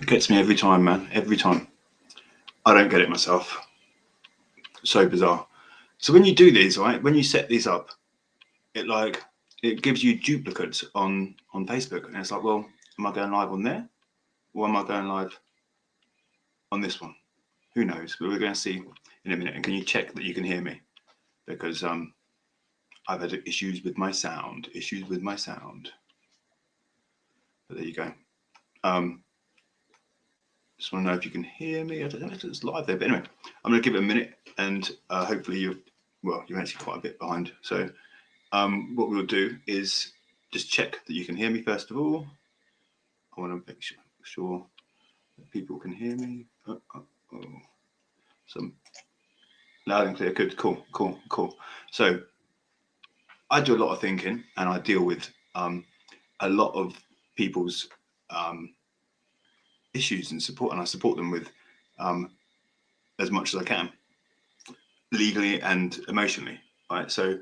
It gets me every time, man. Every time. I don't get it myself. So bizarre. So when you do these, right? When you set these up, it gives you duplicates on Facebook, and it's like, well, am I going live on there, or am I going live on this one? Who knows? But we're going to see in a minute. And can you check that you can hear me? Because I've had issues with my sound. Issues with my sound. But there you go. Just want to know if you can hear me. I don't know if it's live there, but anyway, I'm going to give it a minute, and hopefully you're actually quite a bit behind. So what we'll do is just check that you can hear me first of all. I want to make sure that people can hear me. Some loud and clear. Good. Cool. So I do a lot of thinking, and I deal with a lot of people's issues and support, and I support them with as much as I can, legally and emotionally. Right. So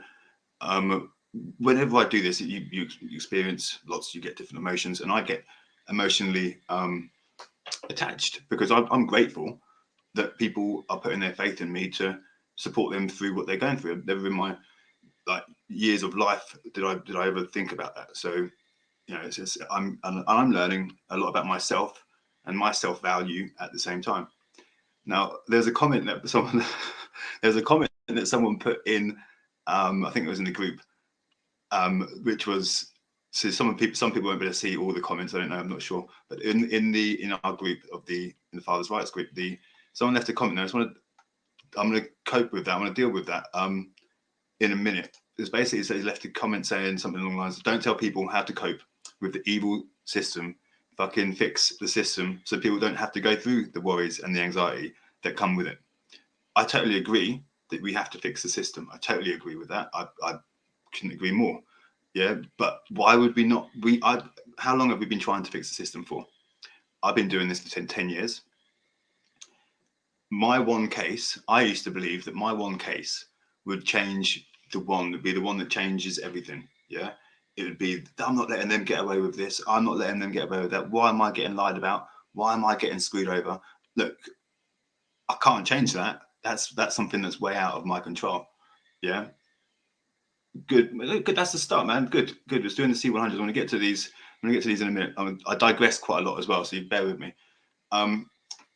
whenever I do this, you experience lots. You get different emotions, and I get emotionally attached because I'm grateful that people are putting their faith in me to support them through what they're going through. Never in my years of life did I ever think about that. So I'm learning a lot about myself and my self-value at the same time. Now there's a comment that someone put in. I think it was in the group, which was, so some people won't be able to see all the comments. I don't know. I'm not sure. But in our group in the Father's Rights group, someone left a comment there. I'm going to cope with that. I'm going to deal with that in a minute. It's basically, so he left a comment saying something along the lines of, don't tell people how to cope with the evil system. Fucking fix the system so people don't have to go through the worries and the anxiety that come with it. I totally agree that we have to fix the system. I totally agree with that. I couldn't agree more. Yeah, but why would we not? How long have we been trying to fix the system for? I've been doing this for 10 years. My one case, I used to believe that my one case would change would be the one that changes everything. Yeah, it would be, I'm not letting them get away with this. I'm not letting them get away with that. Why am I getting lied about? Why am I getting screwed over? Look, I can't change that. That's something that's way out of my control. Yeah. Good. That's the start, man. Good. Let's do the C100s. I'm going to get to these. In a minute. I digress quite a lot as well, so you bear with me.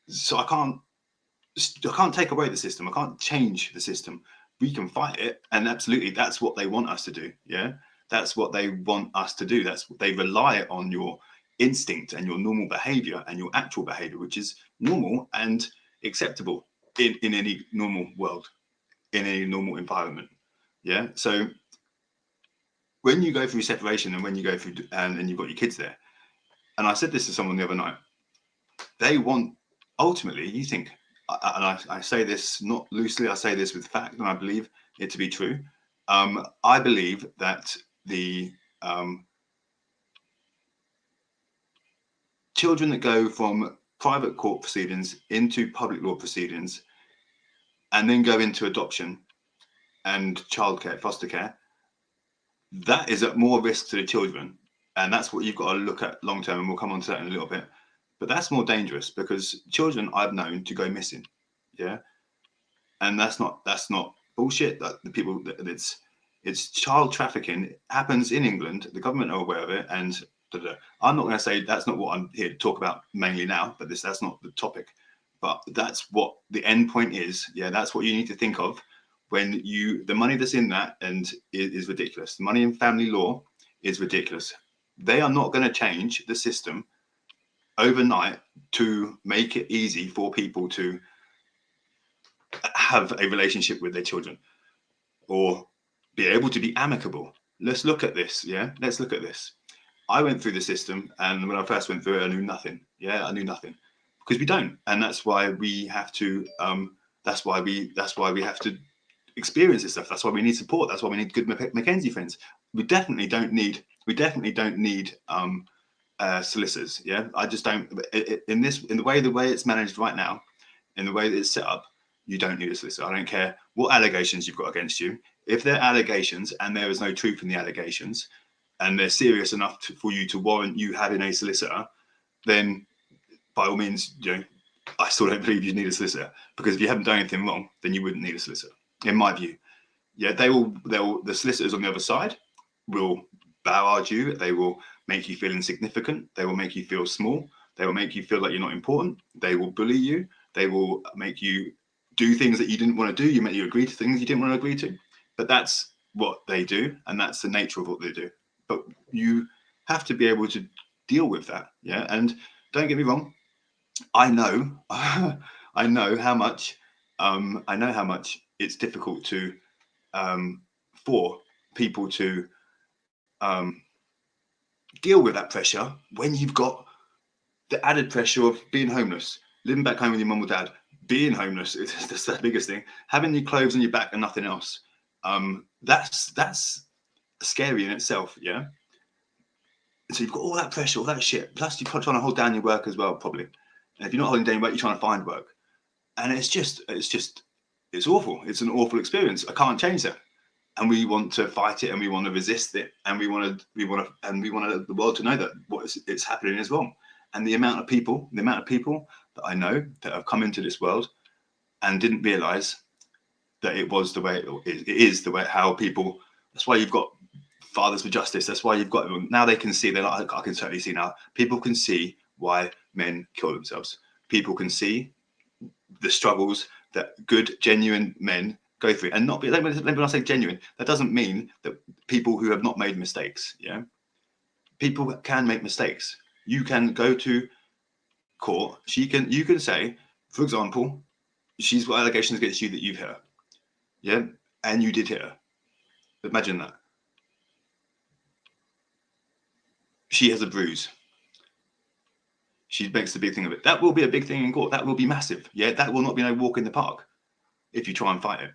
So I can't take away the system. I can't change the system. We can fight it, and absolutely, that's what they want us to do. Yeah, that's what they want us to do. That's what they rely on, your instinct and your normal behavior and your actual behavior, which is normal and acceptable in any normal world, in any normal environment. Yeah. So when you go through separation and when you go through and you've got your kids there, and I said this to someone the other night, they want, ultimately, you think, and I say this not loosely, I say this with fact, and I believe it to be true. I believe that the children that go from private court proceedings into public law proceedings and then go into adoption and childcare, foster care, that is at more risk to the children. And that's what you've got to look at long term, and we'll come on to that in a little bit. But that's more dangerous because children I've known to go missing. Yeah. And that's not bullshit. That the people, it's child trafficking. It happens in England. The government are aware of it. And I'm not going to say that's not what I'm here to talk about mainly now, but that's not the topic. But that's what the end point is. Yeah. That's what you need to think of when the money that's in that and is ridiculous. The money in family law is ridiculous. They are not going to change the system overnight to make it easy for people to have a relationship with their children or be able to be amicable. Let's look at this. Yeah, let's look at this. I went through the system, and when I first went through it, I knew nothing. Yeah, I knew nothing because we don't, and that's why we have to. That's why we have to experience this stuff. That's why we need support. That's why we need good Mackenzie friends. We definitely don't need solicitors. Yeah, I just don't. In the way it's managed right now, in the way that it's set up, you don't need a solicitor. I don't care what allegations you've got against you. If they're allegations and there is no truth in the allegations, and they're serious enough for you to warrant you having a solicitor, then by all means, I still don't believe you need a solicitor, because if you haven't done anything wrong, then you wouldn't need a solicitor, in my view. Yeah, the solicitors on the other side will barrage you. They will make you feel insignificant. They will make you feel small. They will make you feel like you're not important. They will bully you. They will make you do things that you didn't want to do. You make you agree to things you didn't want to agree to. But that's what they do, and that's the nature of what they do. But you have to be able to deal with that. Yeah, and don't get me wrong. I know, I know how much, it's difficult to for people to deal with that pressure when you've got the added pressure of being homeless, living back home with your mum or dad, being homeless. That's the biggest thing. Having your clothes on your back and nothing else. That's scary in itself. Yeah. So you've got all that pressure, all that shit. Plus you're trying to hold down your work as well, probably. And if you're not holding down your work, you're trying to find work. And it's awful. It's an awful experience. I can't change that. And we want to fight it, and we want to resist it, and we want the world to know that it's happening is wrong. And the amount of people that I know that have come into this world and didn't realise that it was the way it is the way how people. That's why you've got Fathers for Justice. That's why you've got now they can see. They're like, I can certainly see now. People can see why men kill themselves. People can see the struggles that good, genuine men go through, and not be. When I say genuine, that doesn't mean that people who have not made mistakes. Yeah, people can make mistakes. You can go to court. You can say, for example, she's got allegations against you that you've hit her. Yeah, and you did hit her. Imagine that. She has a bruise. She makes a big thing of it. That will be a big thing in court. That will be massive. Yeah, that will not be no walk in the park if you try and fight it.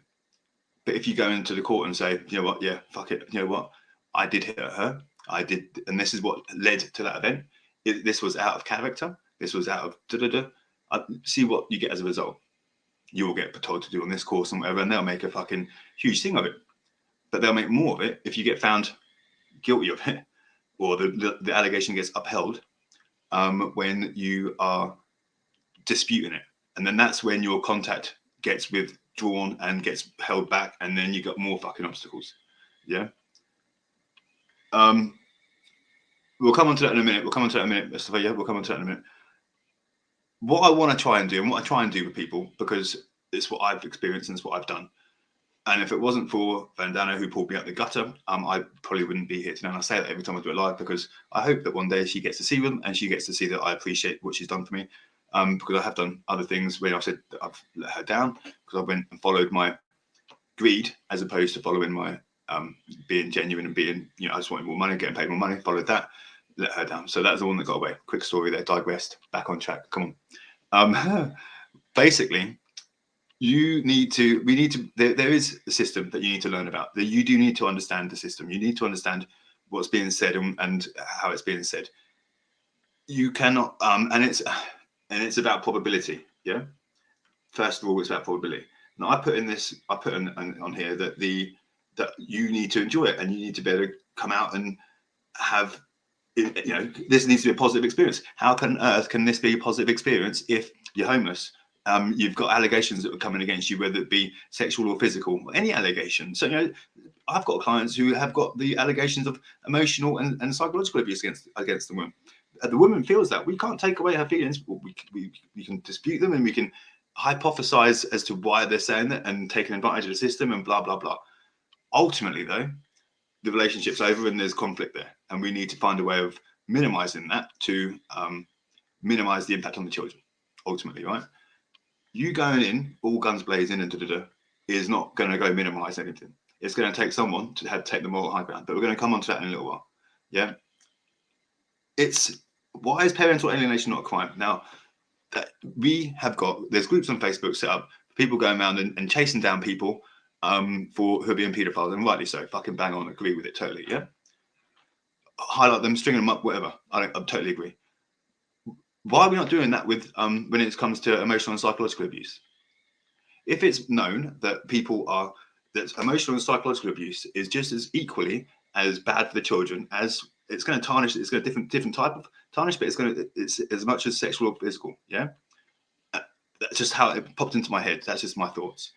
But if you go into the court and say, you know what, yeah, fuck it, you know what, I did hit her, I did, and this is what led to that event. This was out of character. This was out of see what you get as a result. You will get told to do on this course and whatever, and they'll make a fucking huge thing of it. But they'll make more of it if you get found guilty of it, or the allegation gets upheld when you are disputing it. And then that's when your contact gets withdrawn and gets held back, and then you got more fucking obstacles. Yeah. We'll come on to that in a minute. Mustafa. Yeah, we'll come on to that in a minute. What I want to try and do, and what I try and do with people, because it's what I've experienced and it's what I've done. And if it wasn't for Vandana, who pulled me out the gutter, I probably wouldn't be here today. And I say that every time I do it live, because I hope that one day she gets to see them and she gets to see that I appreciate what she's done for me. Because I have done other things where I've said that I've let her down, because I went and followed my greed as opposed to following my being genuine and being, I just wanted more money, getting paid more money, followed that, let her down. So that's the one that got away. Quick story there, digressed, back on track. Come on. Basically, we need to, there is a system that you need to learn about. That you do need to understand the system. You need to understand what's being said and how it's being said. You cannot, and it's about probability. Yeah. First of all, it's about probability. Now, I put on here that that you need to enjoy it, and you need to be able to come out and have, this needs to be a positive experience. How on earth can this be a positive experience if you're homeless? You've got allegations that are coming against you, whether it be sexual or physical, any allegation. So, I've got clients who have got the allegations of emotional and psychological abuse against the woman. The woman feels that. We can't take away her feelings. We can dispute them, and we can hypothesize as to why they're saying that and taking advantage of the system and blah, blah, blah. Ultimately, though, the relationship's over and there's conflict there. And we need to find a way of minimizing that to minimize the impact on the children, ultimately, right? You going in, all guns blazing and is not going to go minimize anything. It's going to take someone to take the moral high ground. But we're going to come on to that in a little while. Yeah. Why is parental alienation not a crime? Now, that there's groups on Facebook set up, people going around and chasing down people who are being paedophiles, and rightly so. Fucking bang on, agree with it totally. Yeah. Highlight them, string them up, whatever. I totally agree. Why are we not doing that with when it comes to emotional and psychological abuse? If it's known that that emotional and psychological abuse is just as equally as bad for the children as it's going to tarnish. It's got a different type of tarnish, but it's as much as sexual or physical. Yeah, that's just how it popped into my head. That's just my thoughts.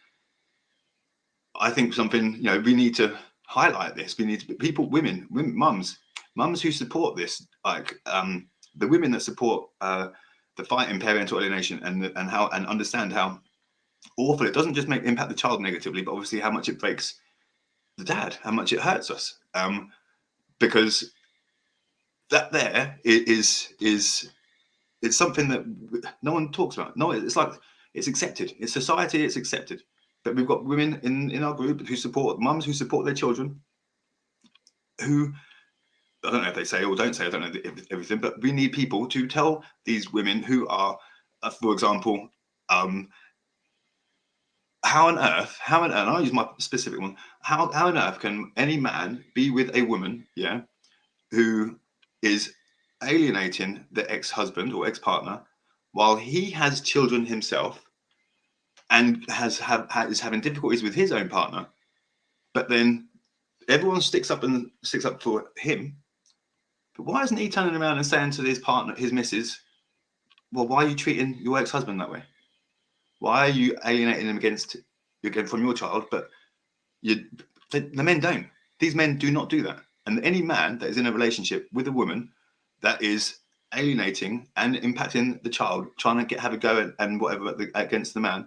I think something, we need to highlight this. We need to people, women, mums who support this, like the women that support the fight in parental alienation, and understand how awful it doesn't just impact the child negatively, but obviously how much it breaks the dad, how much it hurts us, because that there is it's something that no one talks about. No, it's like it's accepted. It's society. It's accepted. But we've got women in our group who support mums who support their children. Who I don't know if they say or don't say. I don't know everything. But we need people to tell these women who are, for example, how on earth? And I'll use my specific one. How on earth can any man be with a woman, yeah, who is alienating the ex-husband or ex-partner while he has children himself and is having difficulties with his own partner, but then everyone sticks up for him. But why isn't he turning around and saying to his partner, his missus, well, why are you treating your ex-husband that way? Why are you alienating him from your child? But the men don't. These men do not do that. And any man that is in a relationship with a woman that is alienating and impacting the child, trying to have a go and whatever against the man,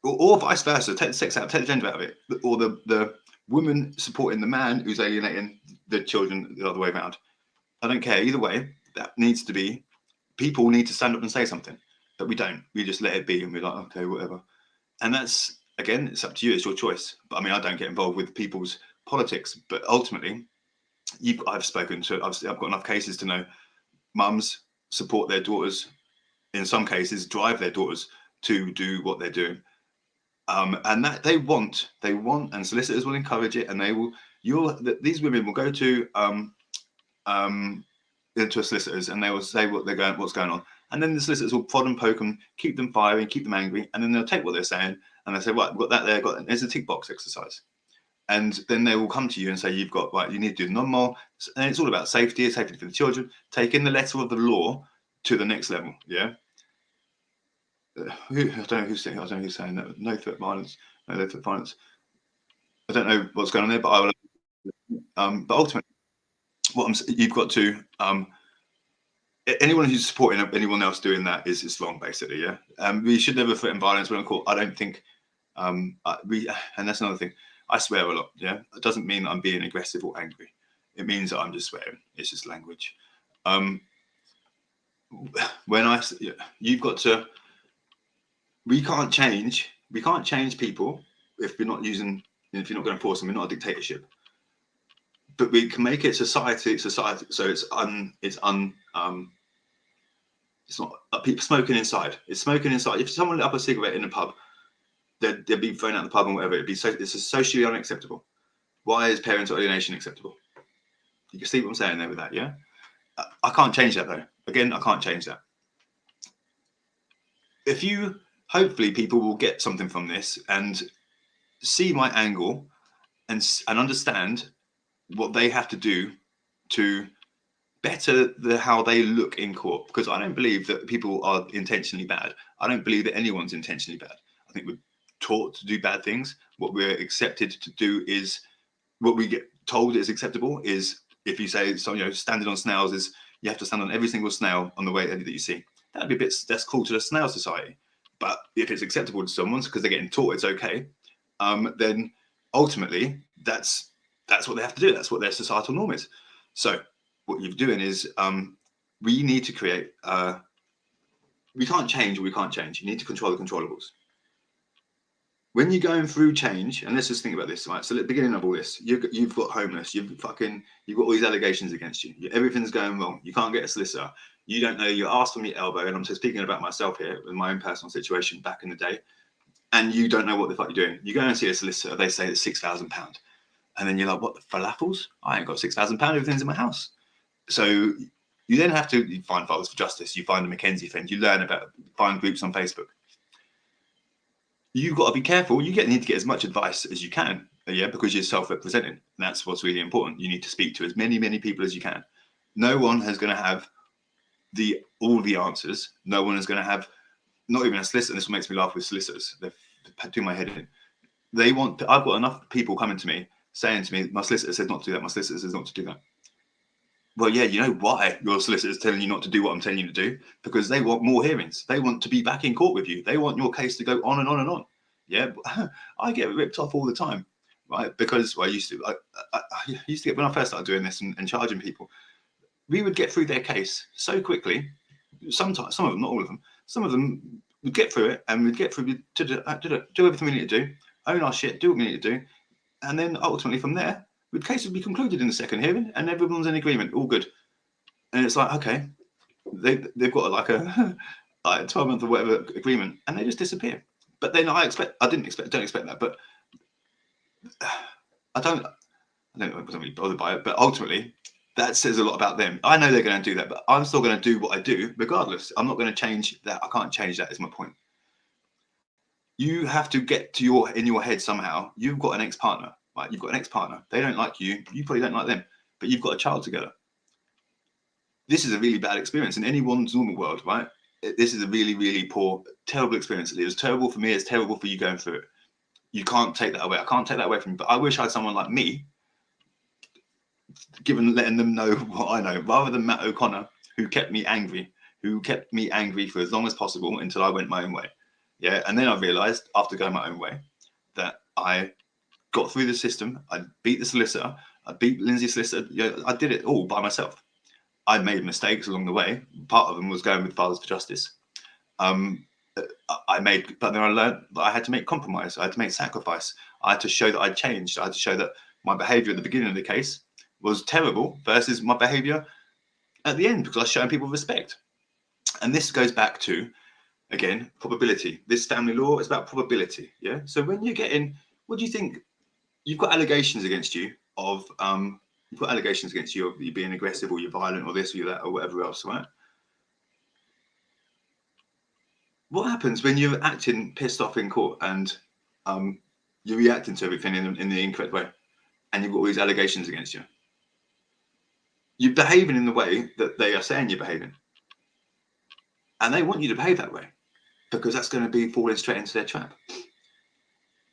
or vice versa, take the sex out, take the gender out of it, or the woman supporting the man who's alienating the children the other way around. I don't care. Either way, that needs to be, people need to stand up and say something, but we don't. We just let it be and we're like, okay, whatever. And that's, again, it's up to you. It's your choice. But I mean, I don't get involved with people's politics, but ultimately, I've got enough cases to know mums support their daughters, in some cases drive their daughters to do what they're doing. And that they want, and solicitors will encourage it, and these women will go to into solicitors, and they will say what's going on, and then the solicitors will prod and poke them, keep them fiery, keep them angry, and then they'll take what they're saying and they say, right, we've got that there, there's a tick box exercise, and then they will come to you and say, you need to do non-mol, and it's all about safety for the children, taking the letter of the law to the next level. Yeah. I don't know who's saying that. No threat violence. No threat violence. I don't know what's going on there, but I will. But ultimately, you've got to. Anyone who's supporting anyone else doing that is wrong, basically. Yeah. We should never threaten violence when in court. I don't think. And that's another thing. I swear a lot. Yeah. It doesn't mean I'm being aggressive or angry. It means that I'm just swearing. It's just language. You've got to. We can't change people if you're not going to force them. We're not a dictatorship, but we can make it society. So it's not people smoking inside. It's smoking inside. If someone lit up a cigarette in a pub, they'd be thrown out of the pub and whatever. It's socially unacceptable. Why is parental alienation acceptable? You can see what I'm saying there with that, yeah? I can't change that though. Again, I can't change that. Hopefully people will get something from this and see my angle and understand what they have to do to better how they look in court. Because I don't believe that people are intentionally bad. I don't believe that anyone's intentionally bad. I think we're taught to do bad things. What we're accepted to do is, what we get told is acceptable is, if you say, standing on snails is, you have to stand on every single snail on the way that you see. That'd be that's cool to the snail society. But if it's acceptable to someone because they're getting taught it's okay, then ultimately that's what they have to do. That's what their societal norm is. So what you're doing is, we need to create. We can't change what we can't change. You need to control the controllables. When you're going through change, and let's just think about this, right? So at the beginning of all this, you've got homeless, you've got all these allegations against you. Everything's going wrong. You can't get a solicitor. You don't know your arse from your elbow. And I'm just speaking about myself here with my own personal situation back in the day. And you don't know what the fuck you're doing. You go and see a solicitor. They say it's £6,000, and then you're like, "What the falafels? I ain't got £6,000. Everything's in my house." So you then have to find Fathers for Justice. You find a Mackenzie friend. You learn find groups on Facebook. You've got to be careful. You need to get as much advice as you can. Yeah, because you're self-representing. That's what's really important. You need to speak to as many people as you can. No one is going to have all the answers. No one is going to have, not even a solicitor. This makes me laugh with solicitors. They're doing my head in. I've got enough people coming to me saying to me, my solicitor says not to do that. My solicitor says not to do that. Well, yeah, you know why your solicitor is telling you not to do what I'm telling you to do? Because they want more hearings. They want to be back in court with you. They want your case to go on and on and on. Yeah, I get ripped off all the time, right? Because I used to get, when I first started doing this and charging people, we would get through their case so quickly. Sometimes, some of them, not all of them, some of them would get through it and we'd get through to do everything we need to do, own our shit, do what we need to do. And then ultimately from there, the case would be concluded in the second hearing and everyone's in agreement, all good. And it's like, okay, they've got like a like 12-month or whatever agreement and they just disappear. But then don't expect that, but I wasn't really bothered by it, but ultimately that says a lot about them. I know they're going to do that, but I'm still going to do what I do regardless. I'm not going to change that. I can't change that, is my point. You have to get to in your head somehow. You've got an ex-partner, right? You've got an ex-partner. They don't like you. You probably don't like them, but you've got a child together. This is a really bad experience in anyone's normal world, right? This is a really, really poor, terrible experience. It was terrible for me. It's terrible for you going through it. You can't take that away. I can't take that away from you. But I wish I had someone like me, letting them know what I know, rather than Matt O'Connor, who kept me angry for as long as possible until I went my own way. Yeah, and then I realised after going my own way that I got through the system. I beat the solicitor. I beat Lindsay's solicitor. Yeah, I did it all by myself. I made mistakes along the way. Part of them was going with Fathers for Justice. But then I learned that I had to make compromise. I had to make sacrifice. I had to show that I'd changed. I had to show that my behaviour at the beginning of the case was terrible versus my behaviour at the end, because I was showing people respect. And this goes back to, again, probability. This family law is about probability. Yeah. So when you're getting, what do you think? You've got allegations against you of you being aggressive or you're violent or this or that or whatever else, right? What happens when you're acting pissed off in court and you're reacting to everything in the incorrect way and you've got all these allegations against you? You're behaving in the way that they are saying you're behaving. And they want you to behave that way because that's going to be falling straight into their trap.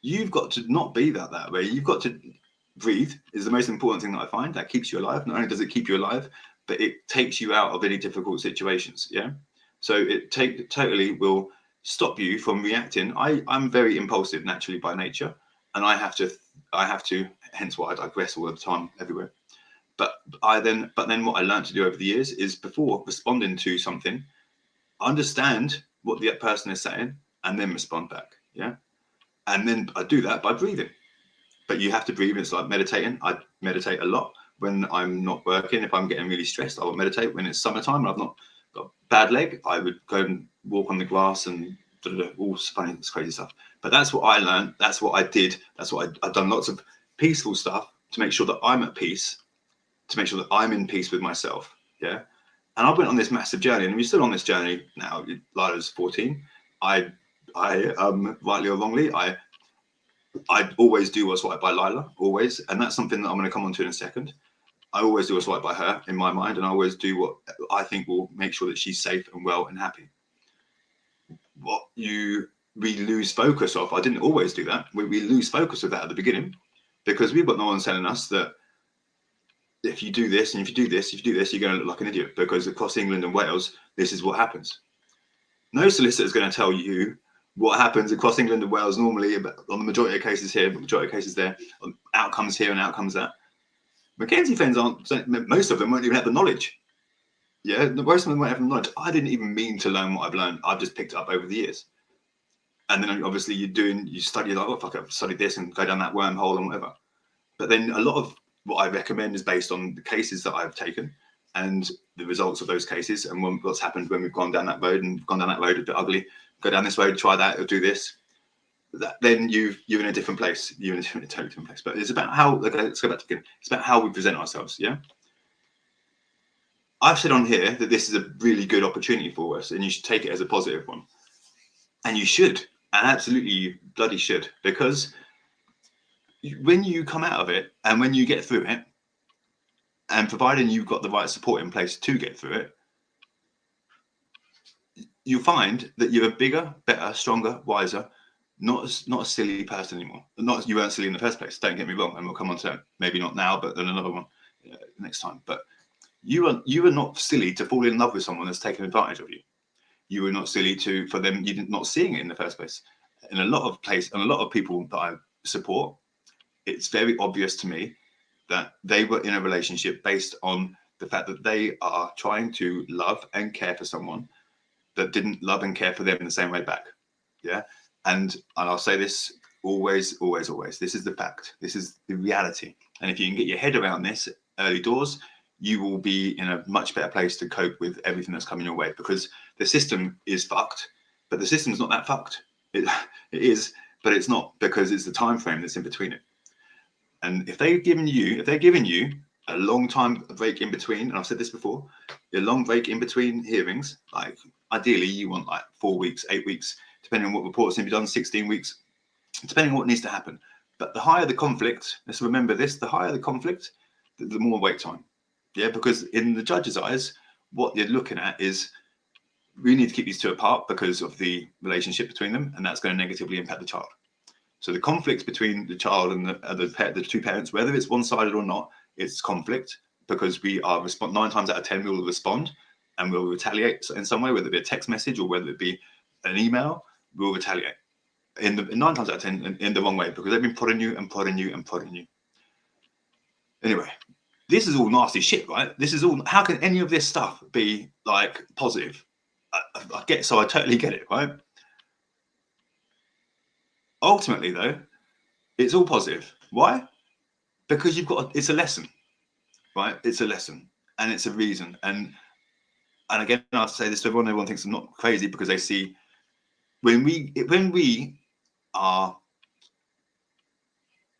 You've got to not be that way. You've got to breathe is the most important thing that I find. That keeps you alive. Not only does it keep you alive, but it takes you out of any difficult situations. Yeah. So it totally will stop you from reacting. I'm very impulsive naturally by nature, and I have to. Hence why I digress all the time everywhere. But then what I learned to do over the years is, before responding to something, understand what the person is saying and then respond back. Yeah. And then I do that by breathing. But you have to breathe. It's like meditating. I meditate a lot when I'm not working. If I'm getting really stressed, I will meditate. When it's summertime and I've not got a bad leg, I would go and walk on the grass and all funny, it's crazy stuff. But that's what I learned. That's what I did. That's what I've done. Lots of peaceful stuff to make sure that I'm at peace, to make sure that I'm in peace with myself. Yeah. And I went on this massive journey, and we're still on this journey now. Lila's 14. I rightly or wrongly, I always do what's right by Lila, always. And that's something that I'm going to come on to in a second. I always do what's right by her in my mind, and I always do what I think will make sure that she's safe and well and happy. What we lose focus of, I didn't always do that. We lose focus of that at the beginning because we've got no one telling us that if you do this and if you do this, you're going to look like an idiot, because across England and Wales, this is what happens. No solicitor is going to tell you what happens across England and Wales normally on the majority of cases here, the majority of cases there, on outcomes here and outcomes there. Mackenzie friends most of them won't even have the knowledge. Yeah, most of them won't have the knowledge. I didn't even mean to learn what I've learned. I've just picked it up over the years. And then obviously you study like, oh, fuck, I've studied this and go down that wormhole and whatever. But then a lot of what I recommend is based on the cases that I've taken and the results of those cases and what's happened when we've gone down that road and gone down that road a bit ugly. Go down this road, try that, or do this. Then you're in a different place. You're in a totally different place. But it's about how. Let's go back to again. It's about how we present ourselves. Yeah. I've said on here that this is a really good opportunity for us, and you should take it as a positive one. And you should, and absolutely, you bloody should, because when you come out of it and when you get through it, and providing you've got the right support in place to get through it, you find that you're a bigger, better, stronger, wiser, not a silly person anymore. Not you weren't silly in the first place. Don't get me wrong, and we'll come on to that. Maybe not now, but then another one next time. But you are not silly to fall in love with someone that's taken advantage of you. You were not silly for them. You did not seeing it in the first place. In a lot of people that I support, it's very obvious to me that they were in a relationship based on the fact that they are trying to love and care for someone that didn't love and care for them in the same way back. Yeah. And I'll say this always, always, always. This is the fact. This is the reality. And if you can get your head around this early doors, you will be in a much better place to cope with everything that's coming your way, because the system is fucked, but the system's not that fucked. It is, but it's not, because it's the time frame that's in between it. And if they're giving you a long time break in between, and I've said this before, a long break in between hearings, like ideally you want like 4 weeks, 8 weeks, depending on what reports need to be done, 16 weeks, depending on what needs to happen. But the higher the conflict, let's remember this, the higher the conflict, the more wait time. Yeah, because in the judge's eyes, what you're looking at is, we need to keep these two apart because of the relationship between them, and that's going to negatively impact the child. So the conflict between the child and the two parents, whether it's one-sided or not, it's conflict, because we are 9 times out of 10 we will respond and we'll retaliate in some way, whether it be a text message or whether it be an email. We'll retaliate in 9 times out of 10 in the wrong way, because they've been prodding you and prodding you and prodding you. Anyway, this is all nasty shit, right? This is all. How can any of this stuff be like positive? I totally get it, right? Ultimately, though, it's all positive. Why? Because it's a lesson, right? It's a lesson, and it's a reason. And again, I'll say this to everyone. Everyone thinks I'm not crazy because they see when we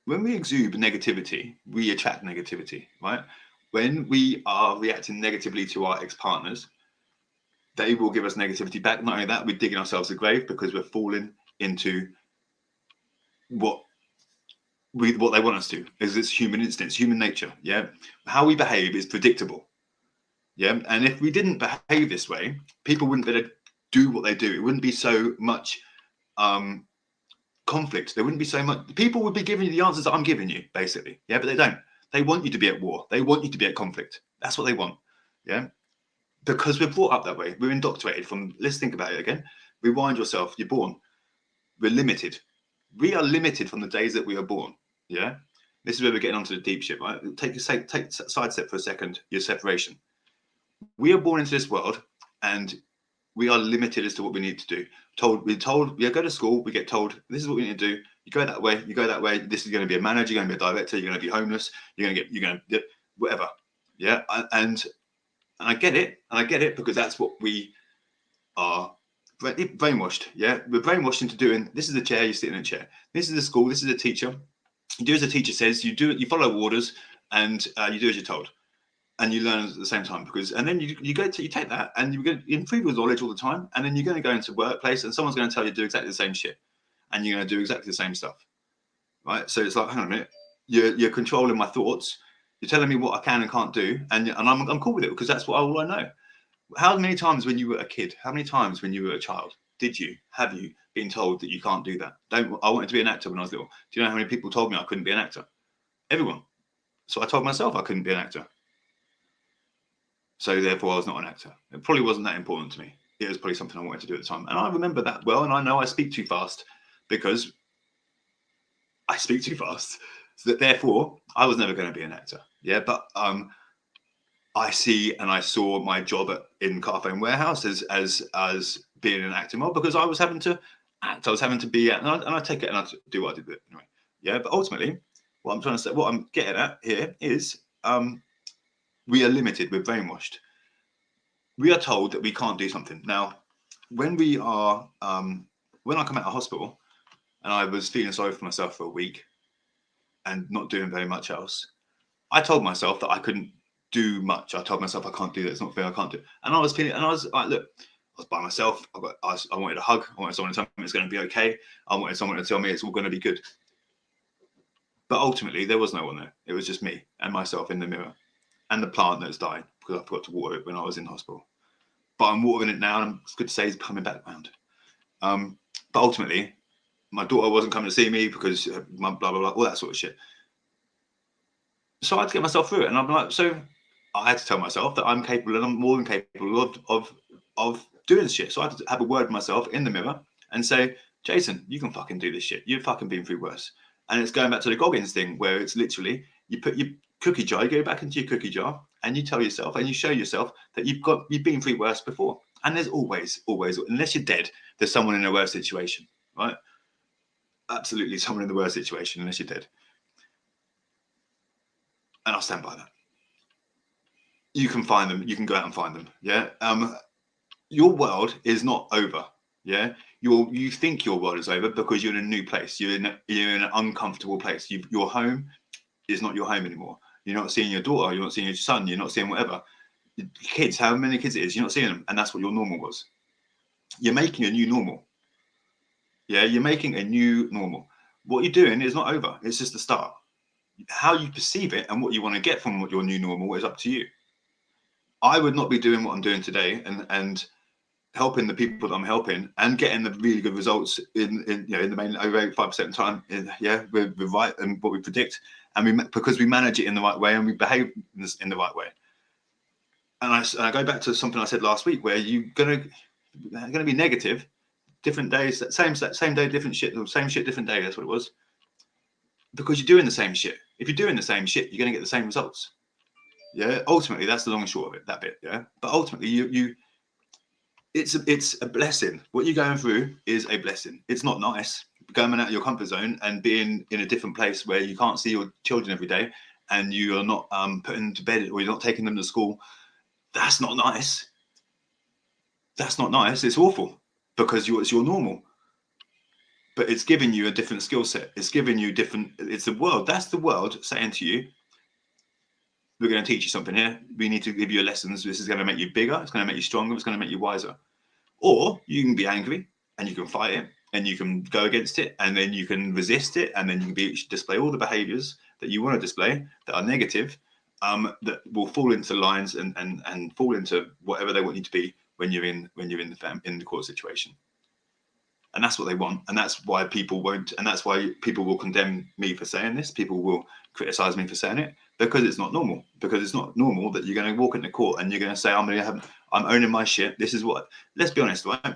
exude negativity, we attract negativity, right? When we are reacting negatively to our ex-partners, they will give us negativity back. Not only that, we're digging ourselves a grave because we're falling into what they want us to. It's human instinct, human nature. Yeah, how we behave is predictable. Yeah, and if we didn't behave this way, people wouldn't be able to do what they do. It wouldn't be so much conflict. There wouldn't be so much. People would be giving you the answers that I'm giving you, basically. Yeah, but they don't. They want you to be at war. They want you to be at conflict. That's what they want. Yeah, because we're brought up that way. We're indoctrinated from. Let's think about it again. Rewind yourself. You're born. We're limited. We are limited from the days that we are born. Yeah, this is where we're getting onto the deep shit, right? Take a sidestep for a second. Your separation. We are born into this world, and we are limited as to what we need to do. We're told, we go to school, we get told, this is what we need to do. You go that way, you go that way. This is going to be a manager, you're going to be a director, you're going to be homeless, you're going to whatever. Yeah. And I get it. And I get it because that's what we are brainwashed. Yeah. We're brainwashed into doing. This is a chair, you sit in a chair. This is a school, this is a teacher. You do as the teacher says, you follow orders, and you do as you're told. And you learn at the same time, and then you take that and you improve your knowledge all the time, and then you're going to go into workplace and someone's going to tell you to do exactly the same shit, and you're going to do exactly the same stuff, right? So it's like, hang on a minute, you're controlling my thoughts, you're telling me what I can and can't do, and I'm cool with it because that's all I know. How many times when you were a kid, how many times when you were a child have you been told that you can't do that? I wanted to be an actor when I was little. Do you know how many people told me I couldn't be an actor? Everyone. So I told myself I couldn't be an actor. So therefore, I was not an actor. It probably wasn't that important to me. It was probably something I wanted to do at the time. And I remember that well. And I know I speak too fast because I speak too fast. So that therefore, I was never going to be an actor. Yeah. But I saw my job in Carphone Warehouse as being an acting role, because I was having to act. I was having to be, and I take it and I do what I did with it anyway. Yeah. But ultimately, what I'm trying to say, what I'm getting at here is, we are limited. We're brainwashed. We are told that we can't do something. Now, when I come out of hospital and I was feeling sorry for myself for a week and not doing very much else, I told myself that I couldn't do much. I told myself I can't do that. It's not fair. I can't do it. And I was like, look, I was by myself. I wanted a hug. I wanted someone to tell me it's going to be okay. I wanted someone to tell me it's all going to be good. But ultimately, there was no one there. It was just me and myself in the mirror, and the plant that's died because I forgot to water it when I was in hospital. But I'm watering it now, and it's good to say it's coming back round. But ultimately, my daughter wasn't coming to see me because my blah blah blah, all that sort of shit. So I had to get myself through it, and I'm like, so I had to tell myself that I'm capable, and I'm more than capable of doing shit. So I had to have a word with myself in the mirror and say, Jason, you can fucking do this shit. You've fucking been through worse. And it's going back to the Goggins thing, where it's literally you put your cookie jar, you go back into your cookie jar, and you tell yourself and you show yourself that you've been through worse before. And there's always, unless you're dead, there's someone in a worse situation, right? Absolutely, someone in the worst situation, unless you're dead. And I'll stand by that. You can find them. You can go out and find them. Yeah. Your world is not over. Yeah. You think your world is over because you're in a new place. You're in an uncomfortable place. Your home is not your home anymore. You're not seeing your daughter. You're not seeing your son. You're not seeing whatever. Kids, how many kids it is, you're not seeing them. And that's what your normal was. You're making a new normal. Yeah. You're making a new normal. What you're doing is not over. It's just the start. How you perceive it and what you want to get from what your new normal is up to you. I would not be doing what I'm doing today and helping the people that I'm helping and getting the really good results in the main over 85% of the time. We're right and what we predict, and because we manage it in the right way and we behave in the right way. And I go back to something I said last week, where you're gonna be negative, different days, same day, different shit, same shit, different day. That's what it was. Because you're doing the same shit. If you're doing the same shit, you're gonna get the same results. Yeah. Ultimately, that's the long and short of it. That bit. Yeah. But ultimately, it's a blessing. What you're going through is a blessing. It's not nice going out of your comfort zone and being in a different place where you can't see your children every day, and you are not putting them to bed, or you're not taking them to school. That's not nice. That's not nice. It's awful because it's your normal. But it's giving you a different skill set. It's giving you different. It's the world. That's the world saying to you, we're going to teach you something here. We need to give you lessons. This is going to make you bigger. It's going to make you stronger. It's going to make you wiser. Or you can be angry and you can fight it and you can go against it, and then you can resist it, and then you can display all the behaviors that you want to display that are negative, that will fall into lines and fall into whatever they want you to be when you're in the court situation. And that's what they want, and that's why people won't, and that's why people will condemn me for saying this. People will criticize me for saying it because it's not normal. Because it's not normal that you're going to walk into court and you're going to say, I'm owning my shit. This is what. Let's be honest, right?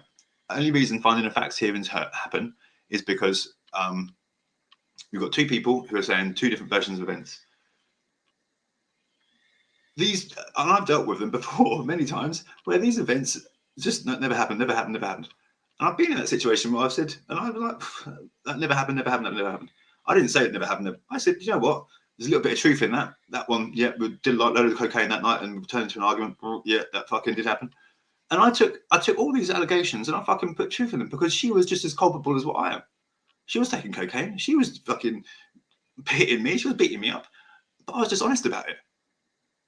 The only reason finding the facts hearings happen is because you've got two people who are saying two different versions of events. These, and I've dealt with them before many times, where these events just never happened. And I've been in that situation where I've said, and I was like, that never happened. I didn't say it never happened. I said, you know what? There's a little bit of truth in that. That one, yeah, we did like a load of cocaine that night and turned into an argument. Yeah, that fucking did happen. And I took all these allegations and I fucking put truth in them, because she was just as culpable as what I am. She was taking cocaine. She was fucking hitting me. She was beating me up. But I was just honest about it.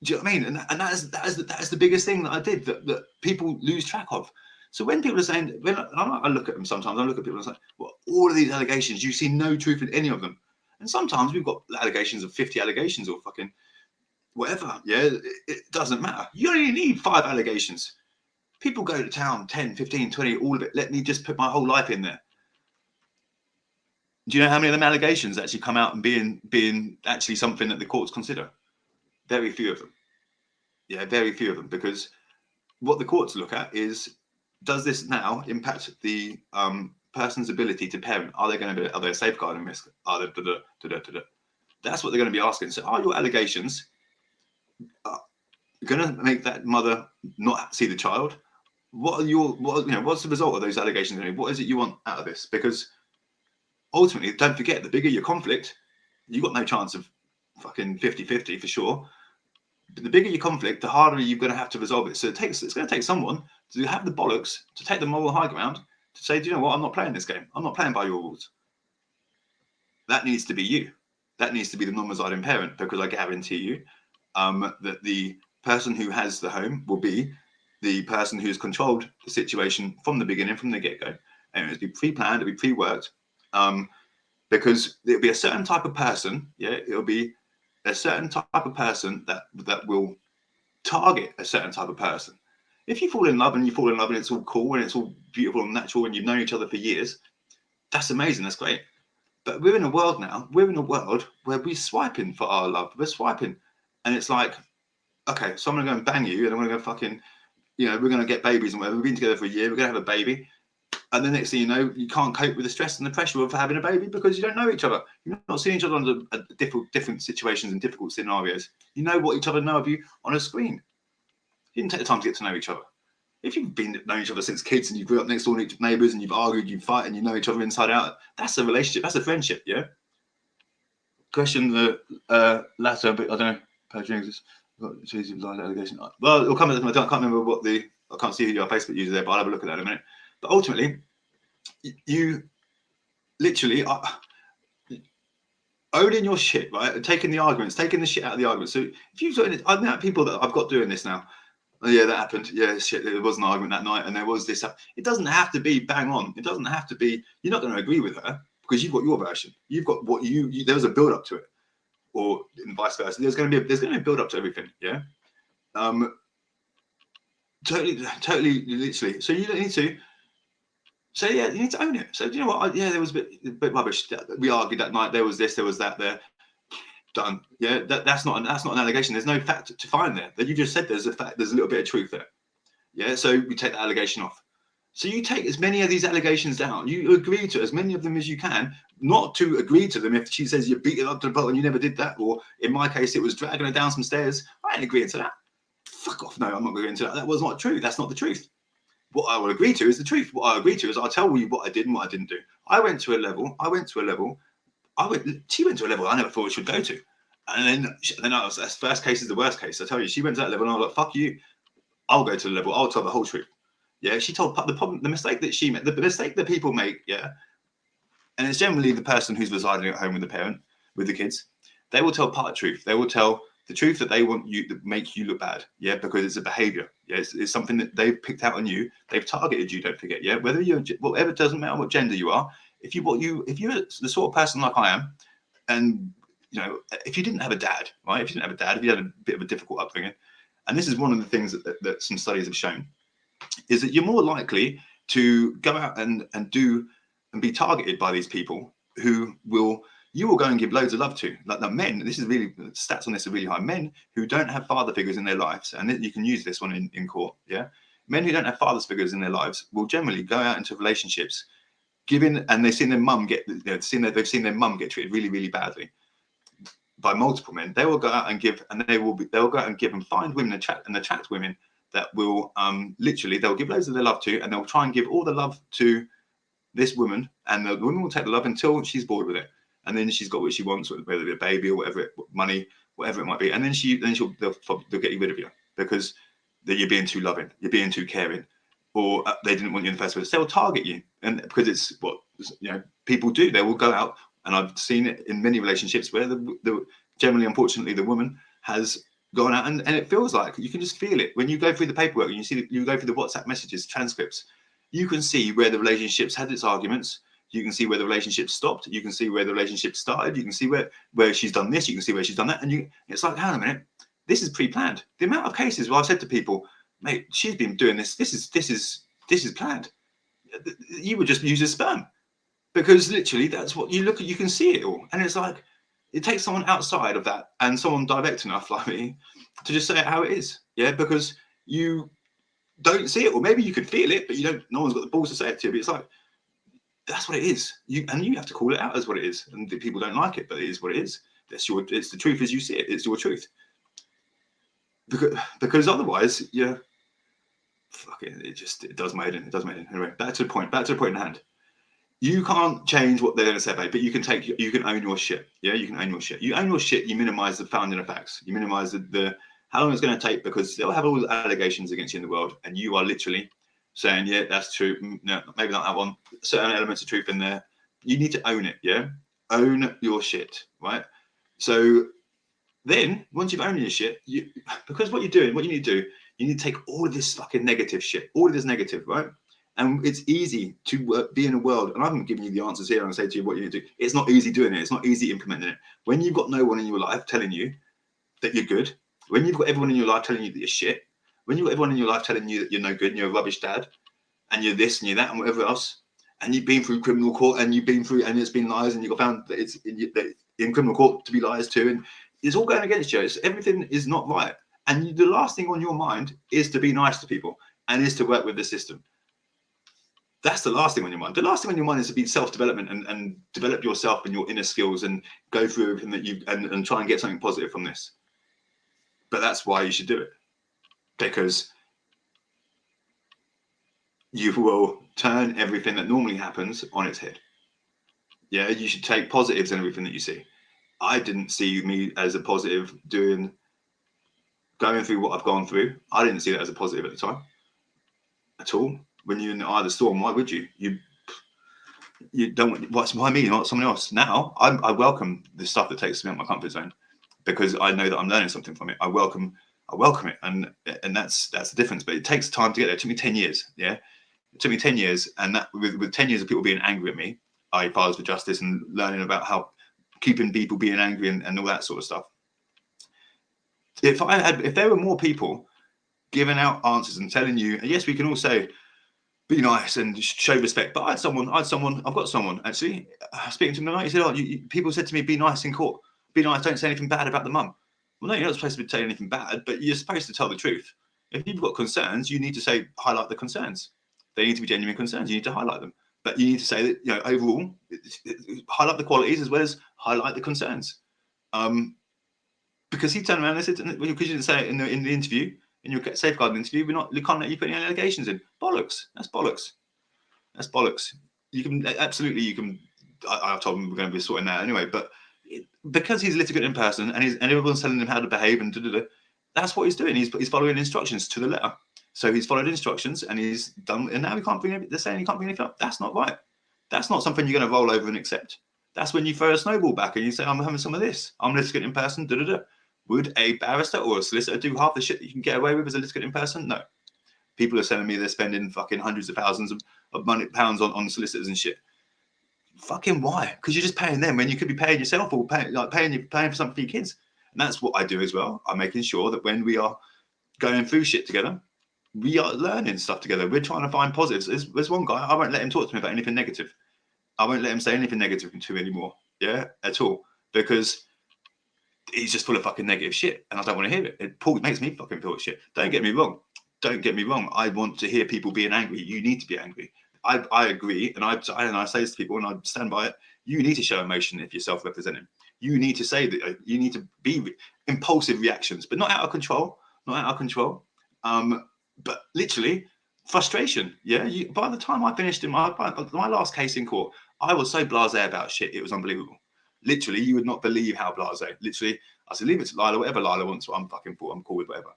Do you know what I mean? And that is the biggest thing that I did that people lose track of. So when people are saying, I look at them sometimes, I look at people and say, well, all of these allegations, you see no truth in any of them. And sometimes we've got allegations of 50 allegations or fucking whatever. Yeah, it doesn't matter. You only need 5 allegations. People go to town, 10, 15, 20, all of it. Let me just put my whole life in there. Do you know how many of them allegations actually come out and being actually something that the courts consider? Very few of them. Yeah, very few of them, because what the courts look at is, does this now impact the person's ability to parent? Are they a safeguarding risk? Are they That's what they're going to be asking. So, are your allegations going to make that mother not see the child? What's the result of those allegations? What is it you want out of this? Because ultimately, don't forget, the bigger your conflict, you've got no chance of fucking 50-50 for sure. But the bigger your conflict, the harder you're going to have to resolve it. So it's going to take someone to have the bollocks to take the moral high ground to say, do you know what? I'm not playing this game. I'm not playing by your rules. That needs to be you. That needs to be the non-residing parent, because I guarantee you that the person who has the home will be the person who's controlled the situation from the beginning, from the get-go. And it'll be pre-planned, it'll be pre-worked. because it'll be a certain type of person. Yeah, it'll be a certain type of person that will target a certain type of person. If you fall in love and it's all cool and it's all beautiful and natural and you've known each other for years, that's amazing. That's great. But we're in a world now. We're in a world where we're swiping for our love. We're swiping, and it's like, okay, so I'm gonna go and bang you, and I'm gonna go fucking, we're gonna get babies and whatever. We've been together for a year. We're gonna have a baby. And the next thing you know, you can't cope with the stress and the pressure of having a baby because you don't know each other. You're not seeing each other under different situations and difficult scenarios. You know what each other know of you on a screen. You didn't take the time to get to know each other. If you've been known each other since kids and you grew up next door to neighbours and you've argued, you fight, and you know each other inside out, that's a relationship. That's a friendship. Yeah. Question the latter, but I don't know. Allegation. Well, it'll come. I can't remember what I can't see who your Facebook user there, but I'll have a look at that in a minute. But ultimately, you literally are owning your shit, right? Taking the shit out of the arguments. So if you've got, I know people that I've got doing this now. Oh, yeah, that happened. Yeah, shit, there was an argument that night, and there was this. It doesn't have to be bang on. It doesn't have to be. You're not going to agree with her because you've got your version. You've got what you there was a build up to it, or vice versa. There's going to be a build up to everything. Yeah. Totally, literally. So you don't need to. So yeah, you need to own it. So do you know what? There was a bit rubbish. We argued that night. There was this. There was that. There. Done. Yeah, that's not an allegation. There's no fact to find there. That you just said there's a fact. There's a little bit of truth there. Yeah. So we take the allegation off. So you take as many of these allegations down. You agree to as many of them as you can. Not to agree to them if she says you beat it up to the bottom and you never did that, or in my case it was dragging her down some stairs. I ain't agreeing to that. Fuck off. No, I'm not agreeing to that. That was not true. That's not the truth. What I will agree to is the truth. What I agree to is I'll tell you what I did and what I didn't do. She went to a level I never thought she would go to. And then I was, that's first case is the worst case. I tell you, she went to that level and I was like, fuck you. I'll go to the level. I'll tell the whole truth. Yeah, she told the mistake that she made, the mistake that people make, yeah. And it's generally the person who's residing at home with the parent, with the kids. They will tell part of truth. They will tell the truth that they want you to make you look bad, yeah, because it's a behavior. Yeah, it's something that they've picked out on you. They've targeted you. Don't forget, yeah. Whatever, doesn't matter what gender you are. If you're the sort of person like I am, and if you didn't have a dad, right? If you didn't have a dad, if you had a bit of a difficult upbringing, and this is one of the things that some studies have shown, is that you're more likely to go out and be targeted by these people who you will go and give loads of love to. Like the men, this is really, stats on this are really high. Men who don't have father figures in their lives, and you can use this one in court, yeah? Men who don't have father figures in their lives will generally go out into relationships and they've seen their mum get, they've seen their mum get treated really, really badly by multiple men. They will go out and give, and they'll go out and give and find women and attract women that will literally, they'll give loads of their love to, and they'll try and give all the love to this woman, and the woman will take the love until she's bored with it, and then she's got what she wants, whether it be a baby or money, whatever it might be, and then they'll get you rid of you because you're being too loving, you're being too caring, or they didn't want you in the first place. They'll target you, and because it's what people do. They will go out, and I've seen it in many relationships where generally, unfortunately, the woman has gone out, and it feels like you can just feel it when you go through the paperwork and you go through the WhatsApp messages, transcripts. You can see where the relationships had its arguments. You can see where the relationship stopped. You can see where the relationship started. You can see where she's done this. You can see where she's done that. And it's like, hang on a minute, this is pre-planned. The amount of cases where I've said to people, mate, she's been doing this. This is planned. You would just use a sperm, because literally that's what you look at. You can see it all, and it's like it takes someone outside of that and someone direct enough like me to just say it how it is. Yeah, because you don't see it, or maybe you could feel it, but you don't. No one's got the balls to say it to you. But it's like that's what it is. You have to call it out as what it is, and people don't like it, but it is what it is. It's the truth as you see it. It's your truth. Because otherwise, yeah, fuck it. It does my head in. It does my head in. Anyway, back to the point in hand. You can't change what they're going to say, babe, but you can own your shit. Yeah, you can own your shit. You own your shit. You minimize the founding of facts. You minimize the how long it's going to take, because they'll have all the allegations against you in the world, and you are literally saying, yeah, that's true. No, maybe not that one. Certain elements of truth in there. You need to own it. Yeah, own your shit, right? So then once you've owned your shit, because what you're doing, what you need to do, you need to take all of this fucking negative shit, all of this negative, right? And it's easy to be in a world, and I'm giving you the answers here and say to you what you need to do. It's not easy doing it. It's not easy implementing it. When you've got no one in your life telling you that you're good, when you've got everyone in your life telling you that you're shit, when you've got everyone in your life telling you that you're no good and you're a rubbish dad, and you're this and you're that and whatever else, and you've been through criminal court and you've been through, and it's been lies, and you got found that it's in criminal court to be lies too, and it's all going against you. Everything is not right. And the last thing on your mind is to be nice to people and is to work with the system. That's the last thing on your mind. The last thing on your mind is to be self-development and develop yourself and your inner skills and go through everything that you and try and get something positive from this. But that's why you should do it, because you will turn everything that normally happens on its head. Yeah, you should take positives in everything that you see. I didn't see me as a positive going through what I've gone through. I didn't see that as a positive at the time at all. When you're in the eye of the storm, why would you? You don't. Why me, not someone else? Now I welcome the stuff that takes me out of my comfort zone, because I know that I'm learning something from it. I welcome it, and that's the difference. But it takes time to get there. It took me 10 years. Yeah, it took me 10 years, and that with 10 years of people being angry at me, I Fathers for Justice, and learning about how keeping people being angry and all that sort of stuff. If there were more people giving out answers and telling you, and yes, we can all say, be nice and show respect. But I've got someone actually speaking to me tonight. He said, people said to me, be nice in court. Be nice, don't say anything bad about the mum. Well, no, you're not supposed to say anything bad, but you're supposed to tell the truth. If you've got concerns, you need to highlight the concerns. They need to be genuine concerns. You need to highlight them. But you need to say that, overall, highlight the qualities as well as highlight the concerns. Because he turned around and said, because you didn't say it in the interview, in your safeguarding interview, we can't let you put any allegations in. Bollocks. That's bollocks. That's bollocks. You can I told him we're going to be sorting that anyway, but because he's a litigant in person and everyone's telling him how to behave and that's what he's doing. He's following instructions to the letter. So he's followed instructions and he's done, and now they're saying he can't bring anything up. That's not right. That's not something you're going to roll over and accept. That's when you throw a snowball back and you say, I'm having some of this. I'm a litigant in person. Would a barrister or a solicitor do half the shit that you can get away with as a litigant in person? No. People are telling me they're spending fucking hundreds of thousands of pounds on solicitors and shit. Fucking why? Because you're just paying them when you could be paying yourself or paying for something for your kids. And that's what I do as well. I'm making sure that when we are going through shit together, we are learning stuff together. We're trying to find positives. There's one guy, I won't let him talk to me about anything negative. I won't let him say anything negative to me anymore. Yeah, at all. Because he's just full of fucking negative shit, and I don't want to hear it. It makes me fucking feel shit. Don't get me wrong. I want to hear people being angry. You need to be angry. I agree, and I say this to people, and I stand by it. You need to show emotion if you're self-representing. You need to say that. You need to be impulsive reactions, but not out of control. But literally frustration. Yeah. By the time I finished in my last case in court, I was so blasé about shit. It was unbelievable. Literally, you would not believe how blasé. Literally, I said, leave it to Lila. Whatever Lila wants, I'm cool with whatever.